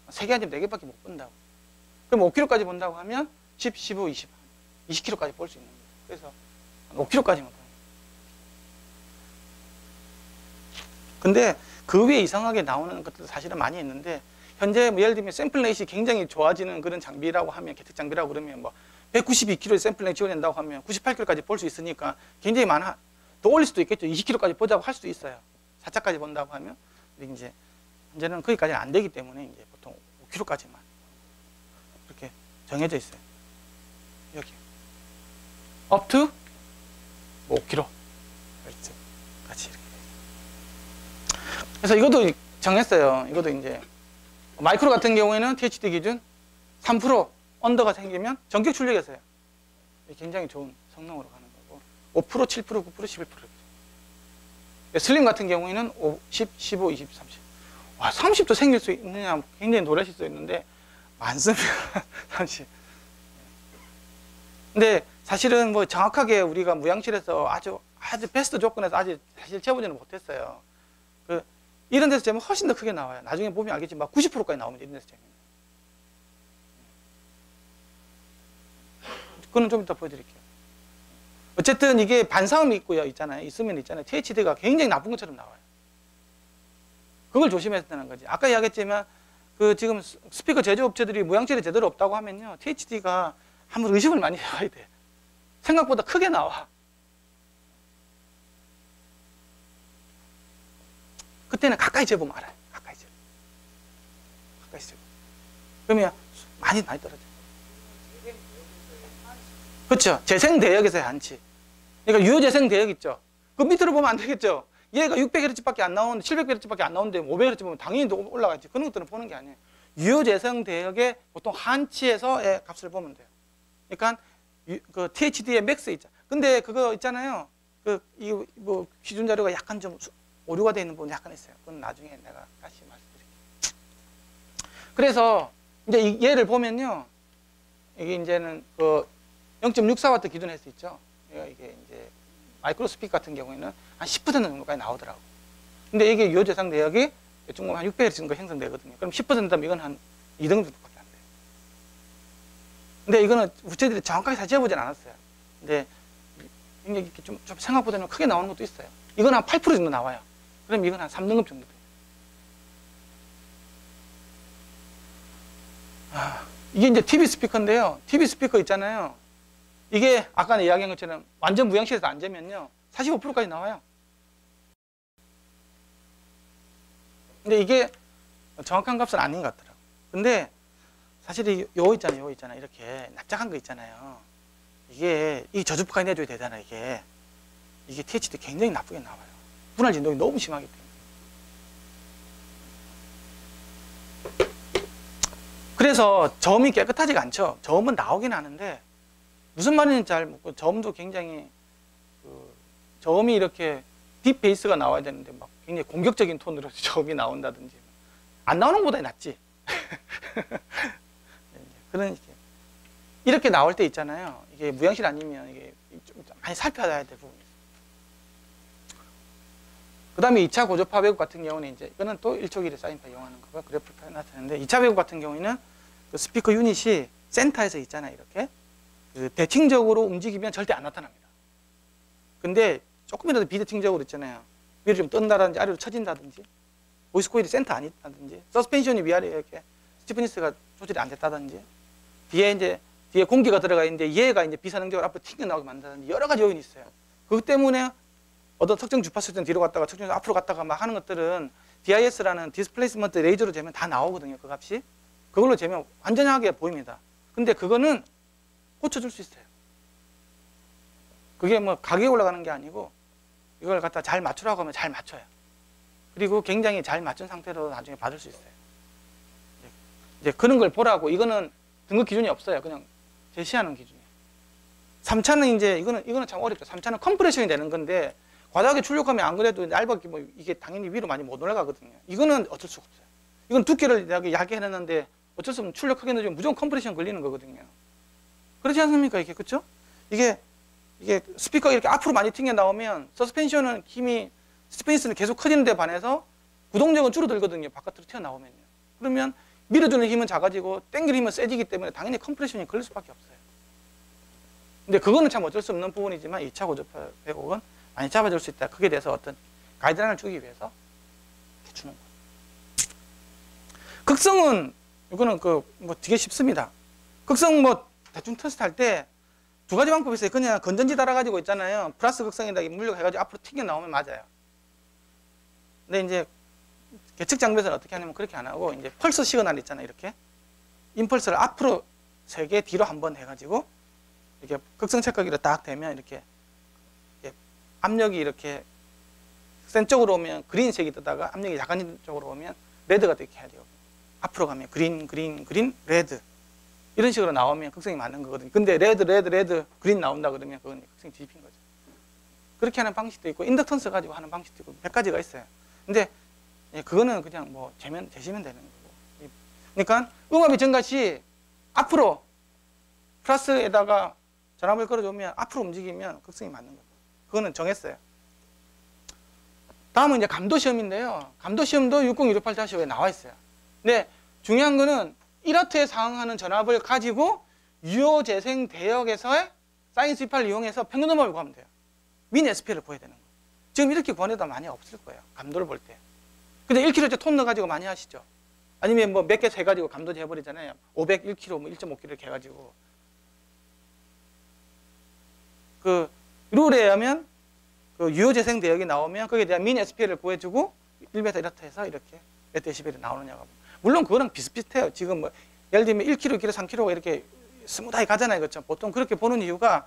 3개 아니면 4개밖에 못 본다고. 그럼 5kg까지 본다고 하면 10, 15, 20, 20kg까지 볼 수 있는 거예요. 그래서 5kg까지만 보는 거예요. 근데 그 위에 이상하게 나오는 것들도 사실은 많이 있는데 현재 뭐 예를 들면 샘플 레이시 굉장히 좋아지는 그런 장비라고 하면 계측 장비라고 그러면 뭐 192kg의 샘플 레이시 지원된다고 하면 98kg까지 볼 수 있으니까 굉장히 많아. 더 올릴 수도 있겠죠. 20kg까지 보자고 할 수도 있어요. 4차까지 본다고 하면 이제 현재는 거기까지는 안 되기 때문에 이제 보통 5kg까지만 이렇게 정해져 있어요. 여기 up to 5kg 같이 이렇게. 그래서 이것도 정했어요. 이것도 이제 마이크로 같은 경우에는 THD 기준 3% 언더가 생기면 전격 출력에서요. 굉장히 좋은 성능으로 가는 거고 5%, 7%, 9%, 11%. 슬림 같은 경우에는 5, 10, 15, 20, 30. 와, 30도 생길 수 있느냐 굉장히 놀라실 수 있는데 많습니다. 30. 근데 사실은 뭐 정확하게 우리가 무향실에서 아주 베스트 조건에서 아직 사실 재보지는 못했어요. 이런 데서 재면 훨씬 더 크게 나와요. 나중에 보면 알겠지만 90%까지 나옵니다. 이런 데서 재면. 그거는 좀 이따 보여드릴게요. 어쨌든 이게 반사음이 있으면 있잖아요. THD가 굉장히 나쁜 것처럼 나와요. 그걸 조심해야 된다는 거지. 아까 이야기했지만 지금 스피커 제조업체들이 무향실이 제대로 없다고 하면요. THD가 한번 의식을 많이 해봐야 돼. 생각보다 크게 나와. 그때는 가까이 재보면 알아요. 가까이 재보면. 그러면 많이 떨어져요. 그렇죠. 재생대역에서의 한치. 그러니까 유효재생 대역 있죠. 그 밑으로 보면 안 되겠죠. 얘가 600Hz밖에 안 나오는데 700Hz밖에 안 나오는데 500Hz 보면 당연히 올라가지. 그런 것들은 보는 게 아니에요. 유효재생 대역의 보통 한치에서의 값을 보면 돼요. 그러니까 그 THD의 맥스 있죠. 근데 그거 있잖아요. 뭐 기준 자료가 약간 좀 오류가 되어 있는 부분이 약간 있어요. 그건 나중에 내가 다시 말씀드릴게요. 그래서 이제 얘를 보면요. 이게 이제는 0.64W 기준 할 수 있죠. 이게 이제 마이크로 스피커 같은 경우에는 한 10% 정도까지 나오더라고. 근데 이게 유효재생 대역이 한 600Hz 정도 형성되거든요. 그럼 10%면 이건 한 2등 정도밖에 안 돼요. 근데 이거는 우체들이 정확하게 다 재보진 않았어요. 근데 굉장히 이렇게 좀 생각보다는 크게 나오는 것도 있어요. 이건 한 8% 정도 나와요. 그럼 이건 한 3등급 정도 돼요. 이게 이제 TV 스피커인데요. TV 스피커 있잖아요. 이게 아까 이야기한 것처럼 완전 무향실에서 안 재면요 45%까지 나와요. 근데 이게 정확한 값은 아닌 것 같더라고요. 근데 사실 요 있잖아요. 이렇게 납작한 거 있잖아요. 이게 이 저주파까지 내줘야 되잖아요. 이게 THD 굉장히 나쁘게 나와요. 분할 진동이 너무 심하기 때문에. 그래서 저음이 깨끗하지가 않죠. 저음은 나오긴 하는데 무슨 말인지 잘 모르고 저음도 굉장히 저음이 이렇게 딥 베이스가 나와야 되는데 막 굉장히 공격적인 톤으로 저음이 나온다든지 안 나오는 것보다 낫지. 그런 이렇게 나올 때 있잖아요. 이게 무향실 아니면 이게 좀 많이 살펴야 될 부분이 있어요. 그 다음에 2차 고저파 왜곡 같은 경우는 이제 이거는 또 1초1의 사인파 이용하는 거고요. 그래프가 나타나는데 2차 왜곡 같은 경우에는 그 스피커 유닛이 센터에서 있잖아요. 이렇게 대칭적으로 움직이면 절대 안 나타납니다. 근데 조금이라도 비대칭적으로 있잖아요. 위로 좀 뜬다든지 아래로 처진다든지 보이스 코일이 센터 아니다든지 서스펜션이 위아래 이렇게 스티프니스가 조절이 안 됐다든지 뒤에 공기가 들어가 있는데 얘가 이제 비사능적으로 앞으로 튕겨나오게 만든다든지 여러 가지 요인이 있어요. 그것 때문에 어떤 특정 주파수 는 뒤로 갔다가 특정 앞으로 갔다가 막 하는 것들은 DIS라는 디스플레이스먼트 레이저로 재면 다 나오거든요. 그 값이. 그걸로 재면 완전하게 보입니다. 근데 그거는 고쳐줄 수 있어요. 그게 뭐 가격이 올라가는 게 아니고 이걸 갖다 잘 맞추라고 하면 잘 맞춰요. 그리고 굉장히 잘 맞춘 상태로 나중에 받을 수 있어요. 이제 그런 걸 보라고. 이거는 등급 기준이 없어요. 그냥 제시하는 기준이에요. 3차는 이제 이거는 참 어렵죠. 3차는 컴프레션이 되는 건데 과다하게 출력하면 안 그래도 얇게 뭐 이게 당연히 위로 많이 못 올라가거든요. 이거는 어쩔 수가 없어요. 이건 두께를 얇게 해놨는데 어쩔 수 없으면 출력 크게 넣으면 무조건 컴프레션 걸리는 거거든요. 그렇지 않습니까? 이게 그렇죠? 이게 스피커가 이렇게 앞으로 많이 튕겨 나오면 서스펜션은 힘이 스페이스는 계속 커지는 데 반해서 구동력은 줄어들거든요. 바깥으로 튀어나오면요. 그러면 밀어주는 힘은 작아지고 당기는 힘은 세지기 때문에 당연히 컴프레션이 걸릴 수밖에 없어요. 근데 그거는 참 어쩔 수 없는 부분이지만 2차 고주파 왜곡은 많이 잡아줄 수 있다. 그게 대해서 어떤 가이드라인을 주기 위해서 이렇게 주는 거예요. 극성은 이거는 뭐 되게 쉽습니다. 극성 뭐 대충 테스트할 때 두 가지 방법이 있어요. 그냥 건전지 달아가지고 있잖아요. 플러스 극성에다 물력 해가지고 앞으로 튕겨 나오면 맞아요. 근데 이제 계측 장비에서는 어떻게 하냐면 그렇게 안 하고 이제 펄스 시그널 있잖아요. 이렇게 임펄스를 앞으로 3개 뒤로 한번 해가지고 이렇게 극성 체크기로 딱 대면 이렇게 압력이 이렇게 센 쪽으로 오면 그린색이 뜨다가 압력이 약한 쪽으로 오면 레드가 이렇게 해야 돼요. 앞으로 가면 그린, 레드 이런 식으로 나오면 극성이 맞는 거거든요. 근데 레드, 그린 나온다 그러면 그건 극성이 뒤집힌 거죠. 그렇게 하는 방식도 있고 인덕턴스 가지고 하는 방식도 있고 몇 가지가 있어요. 근데 그거는 그냥 뭐 재시면 되는 거고. 그러니까 음압의 증가시 앞으로 플러스에다가 전압을 걸어주면 앞으로 움직이면 극성이 맞는 거예요. 그거는 정했어요. 다음은 이제 감도 시험인데요. 감도 시험도 60168-5에 나와 있어요. 근데 중요한 거는 1와트에 상응하는 전압을 가지고 유효 재생 대역에서의 사인 스위파를 이용해서 평균 음압을 구하면 돼요. 민 SP를 구해야 되는 거예요. 지금 이렇게 구하는 데도 많이 없을 거예요. 감도를 볼 때. 근데 1kg째 톤 넣어가지고 많이 하시죠. 아니면 뭐 몇 개 재가지고 감도 재버리잖아요. 500, 1kg, 뭐 1.5kg 이렇게 해가지고. 그 룰에 의하면 그 유효 재생 대역이 나오면 거기에 대한 민 SP를 구해주고 1m 1와트에서 이렇게 몇 데시벨이 나오느냐가. 물론 그거랑 비슷비슷해요. 지금 뭐 예를 들면 1kg, 2kg, 3kg가 이렇게 스무다하게 가잖아요. 그렇죠? 보통 그렇게 보는 이유가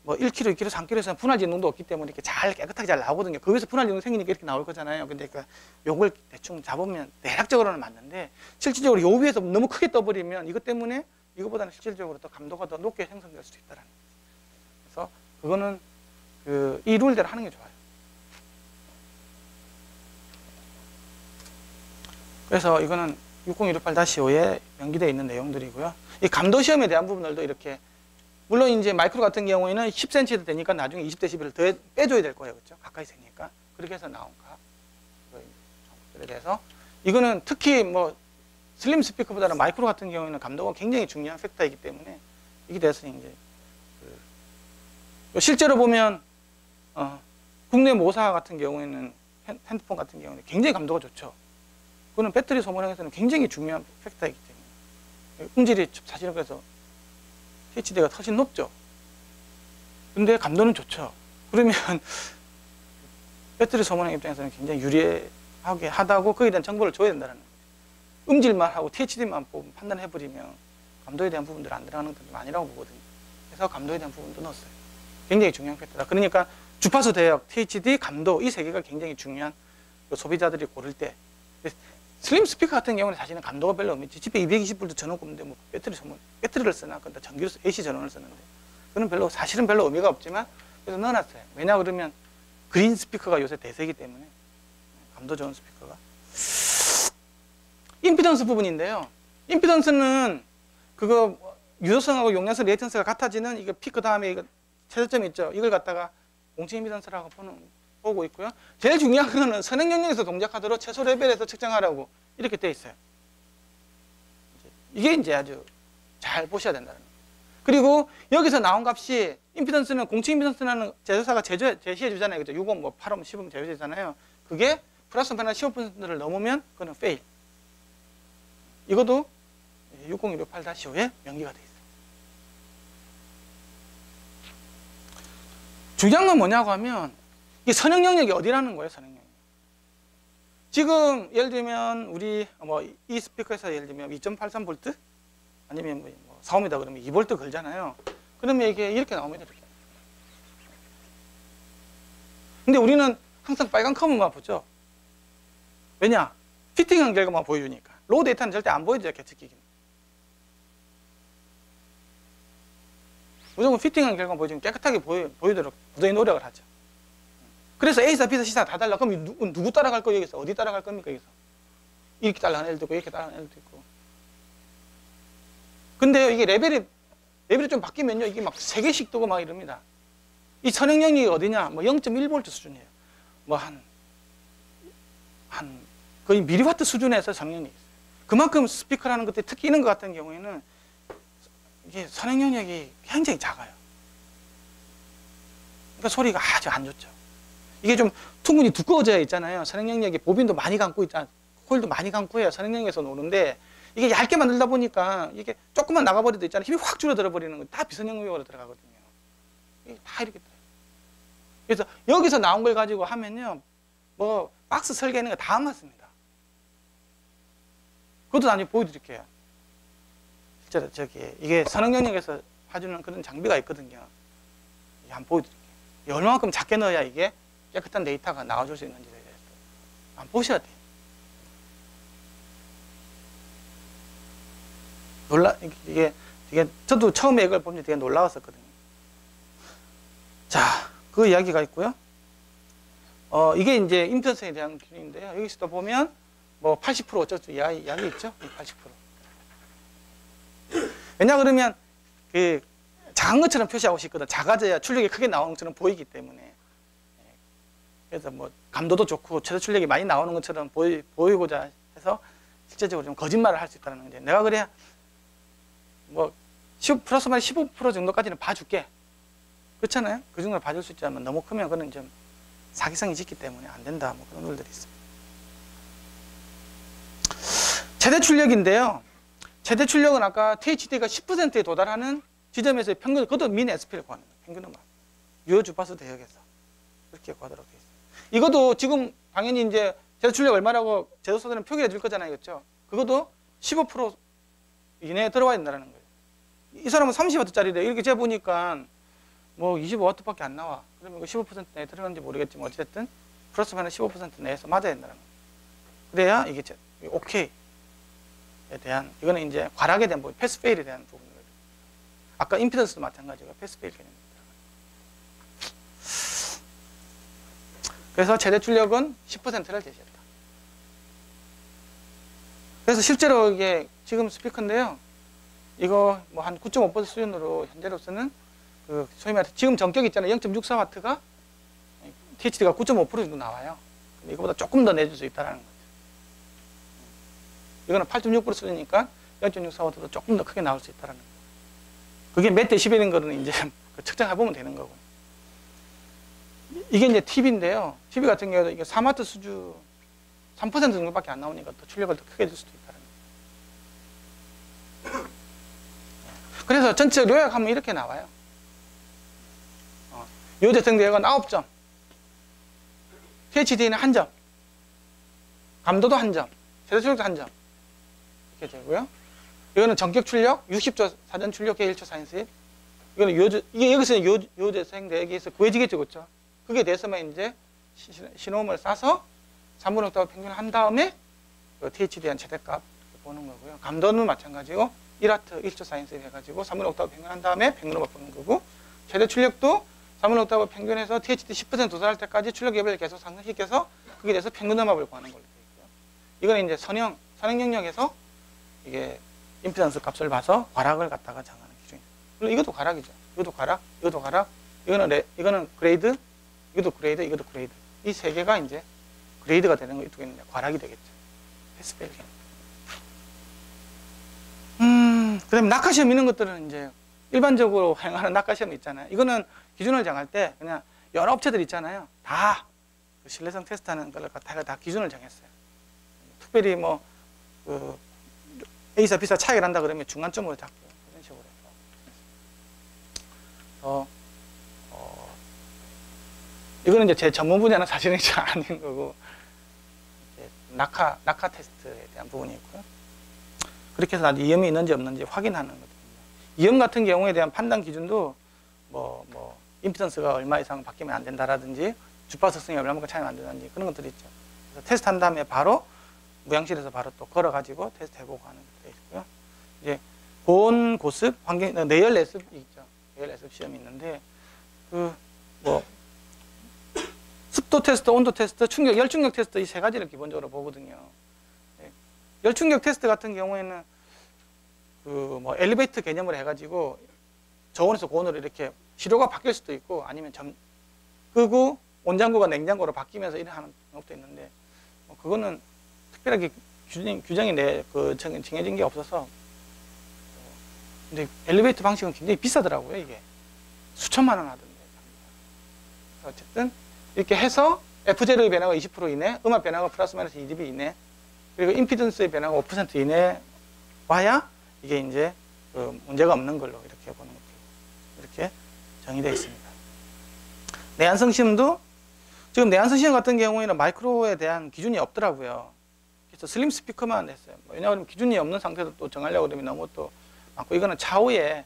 뭐 1kg, 2kg, 3kg에서는 분할 진동도 없기 때문에 이렇게 잘 깨끗하게 잘 나오거든요. 거기서 분할 진동 생기니까 이렇게 나올 거잖아요. 근데 그러니까 요걸 대충 잡으면 대략적으로는 맞는데 실질적으로 요 위에서 너무 크게 떠버리면 이것 때문에 이거보다는 실질적으로 더 감도가 더 높게 형성될 수도 있다라는 거예요. 그래서 그거는 이 룰대로 하는 게 좋아요. 그래서 이거는 60168-5에 명기되어 있는 내용들이고요. 이 감도 시험에 대한 부분들도 이렇게 물론 이제 마이크로 같은 경우에는 10cm 되니까 나중에 20dB를 더 빼줘야 될 거예요. 그렇죠? 가까이 세니까. 그렇게 해서 나온 것들에 대해서 이거는 특히 뭐 슬림 스피커보다는 마이크로 같은 경우에는 감도가 굉장히 중요한 팩터이기 때문에 이게 대해서 이제 실제로 보면 국내 모사 같은 경우에는 핸드폰 같은 경우는 굉장히 감도가 좋죠. 그거는 배터리 소모량에서는 굉장히 중요한 팩터이기 때문에 음질이 사실은 그래서 THD가 훨씬 높죠. 근데 감도는 좋죠. 그러면 배터리 소모량 입장에서는 굉장히 유리하게 하다고 거기에 대한 정보를 줘야 된다는 거예요. 음질만 하고 THD만 판단해버리면 감도에 대한 부분들 안 들어가는 것들이 많이라고 보거든요. 그래서 감도에 대한 부분도 넣었어요. 굉장히 중요한 팩터다. 그러니까 주파수 대역, THD, 감도 이 세 개가 굉장히 중요한 소비자들이 고를 때 슬림 스피커 같은 경우는 사실은 감도가 별로 없지. 집에 220V 전원 꼽는데 뭐 배터리를 쓰나? 근데 전기로 AC 전원을 쓰는데 그건 사실은 별로 의미가 없지만 그래서 넣어놨어요. 왜냐 그러면 그린 스피커가 요새 대세이기 때문에 감도 좋은 스피커가. 임피던스 부분인데요. 임피던스는 그거 유도성하고 용량성 레이턴스가 같아지는 이거 피크 다음에 이거 최저점이 있죠. 이걸 갖다가 공칭 임피던스라고 보고 있고요. 제일 중요한 거는 선행 영역에서 동작하도록 최소 레벨에서 측정하라고 이렇게 되어 있어요. 이게 이제 아주 잘 보셔야 된다는 거예요. 그리고 여기서 나온 값이 임피던스는 공칭 임피던스라는 제조사가 제시해 주잖아요. 그죠? 6옴, 뭐 8옴, 10옴 제시해 주잖아요. 그게 플러스 마이너스 15%를 넘으면 그거는 페일. 이것도 60168-5에 명기가 되어 있어요. 중요한 건 뭐냐고 하면 이게 선형 영역이 어디라는 거예요, 선형 영역. 지금 예를 들면 우리 뭐 이 스피커에서 예를 들면 2.83V 아니면 뭐 4ohm이다 그러면 2V 걸잖아요. 그러면 이게 이렇게 나옵니다. 이렇게. 근데 우리는 항상 빨간 컴만 보죠. 왜냐? 피팅한 결과만 보여주니까. 로우 데이터는 절대 안 보여줘요, 계측기기는. 무조건 피팅한 결과만 보여주면 깨끗하게 보이도록 부단히 노력을 하죠. 그래서 A사, B사, C사 다 달라. 그럼 누구 따라갈 거예요, 여기서? 어디 따라갈 겁니까, 여기서? 이렇게 따라가는 애들도 있고, 이렇게 따라가는 애들도 있고. 근데 이게 레벨이 좀 바뀌면요, 이게 막 3개씩 뜨고 막 이럽니다. 이 선형 영역이 어디냐? 뭐 0.1V 수준이에요. 뭐 거의 미리와트 수준에서 선형이 있어요. 그만큼 스피커라는 것들이 특히 이런 것 같은 경우에는 이게 선형 영역이 굉장히 작아요. 그러니까 소리가 아주 안 좋죠. 이게 좀 충분히 두꺼워져야 있잖아요. 선형 영역이 보빈도 많이 감고 있잖아요. 코일도 많이 감고 해야 선형 영역에서 노는데 이게 얇게 만들다 보니까 이게 조금만 나가버려도 있잖아요. 힘이 확 줄어들어 버리는 거 다 비선형 영역으로 들어가거든요. 이게 다 이렇게 들어요. 그래서 여기서 나온 걸 가지고 하면요, 뭐 박스 설계하는 거 다 안 맞습니다. 그것도 나중에 보여드릴게요. 실제로 이게 선형 영역에서 봐주는 그런 장비가 있거든요. 한번 보여드릴게요. 얼마만큼 작게 넣어야 이게 깨끗한 데이터가 나와줄 수 있는지에 대해서 한번 보셔야 돼요. 이게 저도 처음에 이걸 보면 되게 놀라웠었거든요. 자, 그 이야기가 있고요. 이게 이제 임피던스에 대한 기준인데요. 여기서도 보면 뭐 80% 어쩌고 이야기 있죠? 80%. 왜냐 그러면 그 작은 것처럼 표시하고 싶거든. 작아져야 출력이 크게 나오는 것처럼 보이기 때문에. 그래서 뭐 감도도 좋고 최소 출력이 많이 나오는 것처럼 보이고자 해서 실제적으로 좀 거짓말을 할 수 있다는 건데, 내가 그래야 뭐 플러스 마이너스 15% 정도까지는 봐줄게. 그렇잖아요? 그 정도를 봐줄 수 있지만 너무 크면 그건 좀 사기성이 짙기 때문에 안 된다. 뭐 그런 룰들이 있습니다. 최대 출력인데요. 최대 출력은 아까 THD가 10%에 도달하는 지점에서의 평균, 그것도 민 SP를 구하는 거예요. 평균 음악. 유효 주파수 대역에서. 그렇게 구하도록 되어 있어요. 이것도 지금 당연히 이제 최대 출력 얼마라고 제조사들은 표기해 줄 거잖아요. 그렇죠? 그것도 15% 이내에 들어와 있다는 거예요. 이 사람은 30W짜리래. 이렇게 재보니까 뭐 25W밖에 안 나와. 그러면 15% 내에 들어가는지 모르겠지만 어쨌든 플러스 마이너스 15% 내에서 맞아야 된다는 거예요. 그래야 이게 오케이에 대한, 이거는 이제 과락에 대한 부분, 패스 페일에 대한 부분이거든요. 아까 임피던스도 마찬가지고 패스 페일 개념입니다. 그래서 최대 출력은 10%를 제시했다. 그래서 실제로 이게 지금 스피커인데요. 이거 뭐 한 9.5% 수준으로 현재로서는 그 소위 말해서 지금 전격 있잖아요. 0.64W가 THD가 9.5% 정도 나와요. 근데 이거보다 조금 더 내줄 수 있다는 거죠. 이거는 8.6% 수준이니까 0.64W도 조금 더 크게 나올 수 있다는 거예요. 그게 몇 데시벨인 거는 이제 측정해 보면 되는 거고요. 이게 이제 TV인데요. TV 같은 경우도 이게 3W 수준 3% 정도밖에 안 나오니까 또 출력을 더 크게 줄 수도 있다는 거예요. 그래서 전체적으로 요약하면 이렇게 나와요. 요재성 대역은 9점, THD는 1점, 감도도 1점, 최대 출력도 1점 이렇게 되고요. 이거는 전격 출력, 60조 사전 출력 계 1초 사인스. 이거는 이게 여기서는 요재성 대역에서 구해지겠죠, 그렇죠? 그게 돼서만 이제 신호음을 싸서 3분의 옥타브 평균을 한 다음에 그 THD한 최대값 보는 거고요. 감도는 마찬가지고 1와트 1초 사인스 해가지고 3분의 옥타브 평균한 다음에 평균을 보는 거고, 최대 출력도 3분의 옥타브 평균해서 THD 10% 도달할 때까지 출력 레벨을 계속 상승시켜서 그게 돼서 평균 음압을 구하는 걸로 되어 있고요. 이건 이제 선형 영역에서 이게 임피던스 값을 봐서 과락을 갖다가 정하는 기준입니다. 물론 이것도 과락이죠. 이것도 과락, 이것도 과락, 이거는 그레이드, 이것도 그레이드, 이것도 그레이드. 이 세 개가 이제 그레이드가 되는 거, 이쪽에 있는 과락이 되겠죠. 패스펠. 그다음에 낙하시험 이런 것들은 이제 일반적으로 행하는 낙하시험 있잖아요. 이거는 기준을 정할 때 그냥 여러 업체들 있잖아요. 다 그 신뢰성 테스트하는 걸 갖다가 다 기준을 정했어요. 특별히 뭐 그 A사, B사 차이가 난다 그러면 중간점으로 잡고 그런 식으로 해서 이거는 이제 제 전문 분야는 사실은 잘 아닌 거고, 낙하 테스트에 대한 부분이 있고요. 그렇게 해서 나도 이염이 있는지 없는지 확인하는 거거든요. 이염 같은 경우에 대한 판단 기준도 임피던스가 얼마 이상 바뀌면 안 된다라든지 주파수성이 얼마만큼 차이면 안 된다든지 그런 것들이 있죠. 그래서 테스트 한 다음에 바로 무향실에서 바로 또 걸어가지고 테스트 해보고 하는 것들이 있고요. 이제 고온, 고습, 환경, 내열, 내습이 있죠. 내열, 내습 시험이 있는데 습도 테스트, 온도 테스트, 열충격 테스트 이 세 가지를 기본적으로 보거든요. 열충격 테스트 같은 경우에는 엘리베이터 개념을 해가지고 저온에서 고온으로 이렇게 시료가 바뀔 수도 있고 아니면 끄고 온장고가 냉장고로 바뀌면서 이렇게 하는 경우도 있는데 그거는 특별하게 규정이 정해진 게 없어서 근데 엘리베이터 방식은 굉장히 비싸더라고요. 이게 수천만 원 하던데. 어쨌든 이렇게 해서 F0의 변화가 20% 이내, 음압 변화가 플러스 마이너스 2dB 이내, 그리고 임피던스의 변화가 5% 이내 와야 이게 이제 문제가 없는 걸로 이렇게 보는 거죠. 이렇게 정의되어 있습니다. 내한성 시험도 지금 내한성 시험 같은 경우에는 마이크로에 대한 기준이 없더라고요. 그래서 슬림 스피커만 했어요. 왜냐하면 기준이 없는 상태에서 또 정하려고 그러면 너무 또 많고 이거는 차후에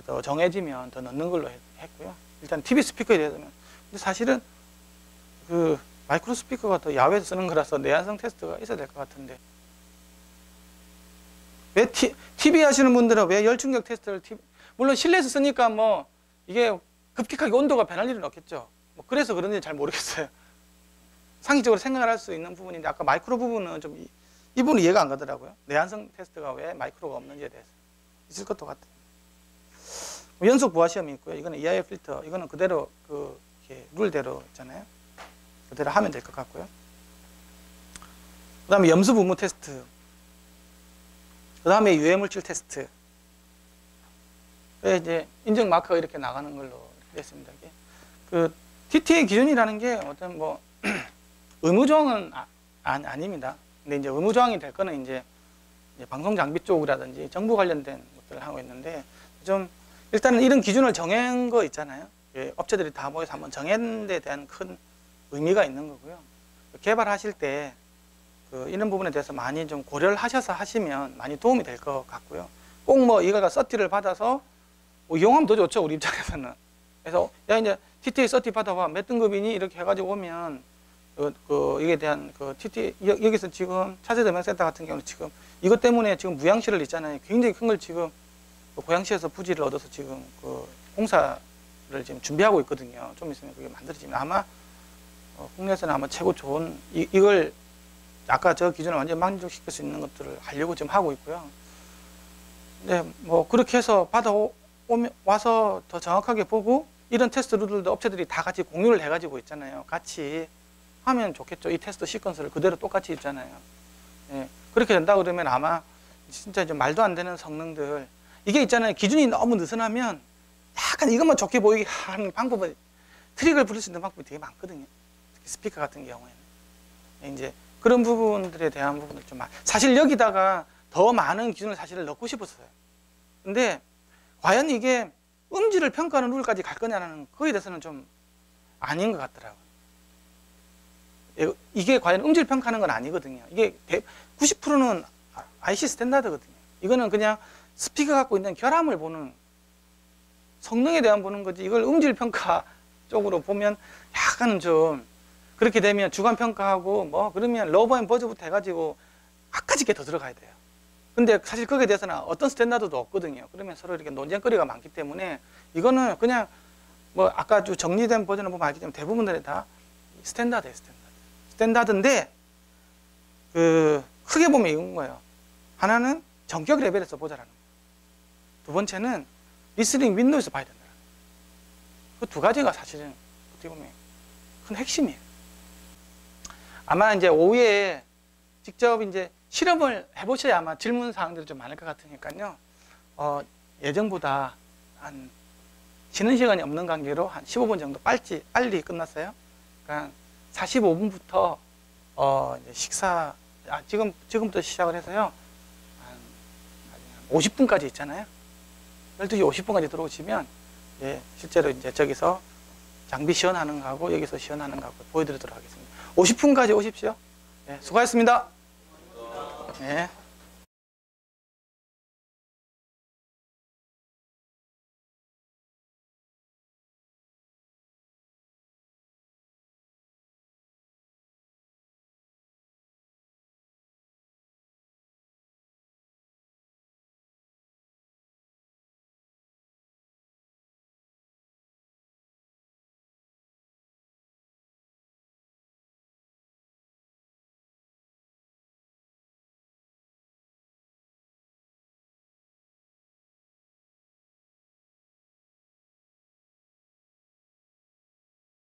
더 정해지면 더 넣는 걸로 했고요. 일단 TV 스피커에 대해서는 근데 사실은 마이크로 스피커가 더 야외에서 쓰는 거라서 내한성 테스트가 있어야 될 것 같은데 왜 TV 하시는 분들은 왜 열충격 테스트를 물론 실내에서 쓰니까 이게 급격하게 온도가 변할 일은 없겠죠. 그래서 그런지 잘 모르겠어요. 상식적으로 생각을 할 수 있는 부분인데 아까 마이크로 부분은 좀 이 부분이 이해가 안 가더라고요. 내한성 테스트가 왜 마이크로가 없는지에 대해서 있을 것도 같아요. 연속 부하 시험이 있고요. 이거는 EIF 필터, 이거는 그대로 이렇게 룰대로 있잖아요. 그대로 하면 될 것 같고요. 그 다음에 염수 분무 테스트, 그 다음에 유해물질 테스트. 이제 인증 마커가 이렇게 나가는 걸로 됐습니다. TTA 기준이라는 게 어떤 의무조항은 아닙니다. 근데 이제 의무조항이 될 거는 이제 방송 장비 쪽이라든지 정부 관련된 것들을 하고 있는데 좀 일단은 이런 기준을 정한 거 있잖아요. 업체들이 다 모여서 한번 정한 데 대한 큰 의미가 있는 거고요. 개발하실 때 이런 부분에 대해서 많이 좀 고려를 하셔서 하시면 많이 도움이 될 것 같고요. 꼭 이거가 서티를 받아서 이용하면 더 좋죠, 우리 입장에서는. 그래서 야 이제 TTA 서티 받아봐, 몇 등급이니 이렇게 해가지고 오면 이게 대한 TTA 여기서 지금 차세대 명센터 같은 경우는 지금 이것 때문에 지금 무향실을 있잖아요. 굉장히 큰 걸 지금 고양시에서 부지를 얻어서 지금 공사를 지금 준비하고 있거든요. 좀 있으면 그게 만들어지면 아마 국내에서는 아마 최고 좋은 이걸 아까 저 기준을 완전히 만족시킬 수 있는 것들을 하려고 지금 하고 있고요. 근데 그렇게 해서 와서 더 정확하게 보고 이런 테스트 룰들도 업체들이 다 같이 공유를 해가지고 있잖아요. 같이 하면 좋겠죠. 이 테스트 시퀀스를 그대로 똑같이 있잖아요. 그렇게 된다 그러면 아마 진짜 좀 말도 안 되는 성능들 이게 있잖아요. 기준이 너무 느슨하면 약간 이것만 좋게 보이게 하는 방법은 트릭을 부릴 수 있는 방법이 되게 많거든요. 특히 스피커 같은 경우에는 이제 그런 부분들에 대한 부분을 좀 사실 여기다가 더 많은 기준을 사실을 넣고 싶었어요. 근데 과연 이게 음질을 평가하는 룰까지 갈 거냐는 거기에 대해서는 좀 아닌 것 같더라고요. 이게 과연 음질 평가하는 건 아니거든요. 이게 90%는 IC 스탠다드거든요. 이거는 그냥 스피커 갖고 있는 결함을 보는 성능에 대한 보는 거지 이걸 음질 평가 쪽으로 보면 약간은 좀 그렇게 되면 주관 평가하고 그러면 러버 앤 버즈부터 해가지고 아까짓게 더 들어가야 돼요. 근데 사실 거기에 대해서는 어떤 스탠다드도 없거든요. 그러면 서로 이렇게 논쟁거리가 많기 때문에 이거는 그냥 아까 좀 정리된 버전을 보면 알겠지만 대부분들이 다 스탠다드예요. 스탠다드인데 크게 보면 이건 거예요. 하나는 전격 레벨에서 보자라는 거예요. 두 번째는 리스닝 윈도우에서 봐야 된다. 그 두 가지가 사실은 어떻게 보면 큰 핵심이에요. 아마 이제 오후에 직접 이제 실험을 해보셔야 아마 질문 사항들이 좀 많을 것 같으니까요. 예정보다 한 쉬는 시간이 없는 관계로 한 15분 정도 빨리 끝났어요. 그러니까 45분부터 이제 식사 지금부터 시작을 해서요. 한 50분까지 있잖아요. 12시 50분까지 들어오시면 실제로 이제 저기서 장비 시연하는 거하고 여기서 시연하는 거하고 보여드리도록 하겠습니다. 50분까지 오십시오. 네, 수고하셨습니다. 네.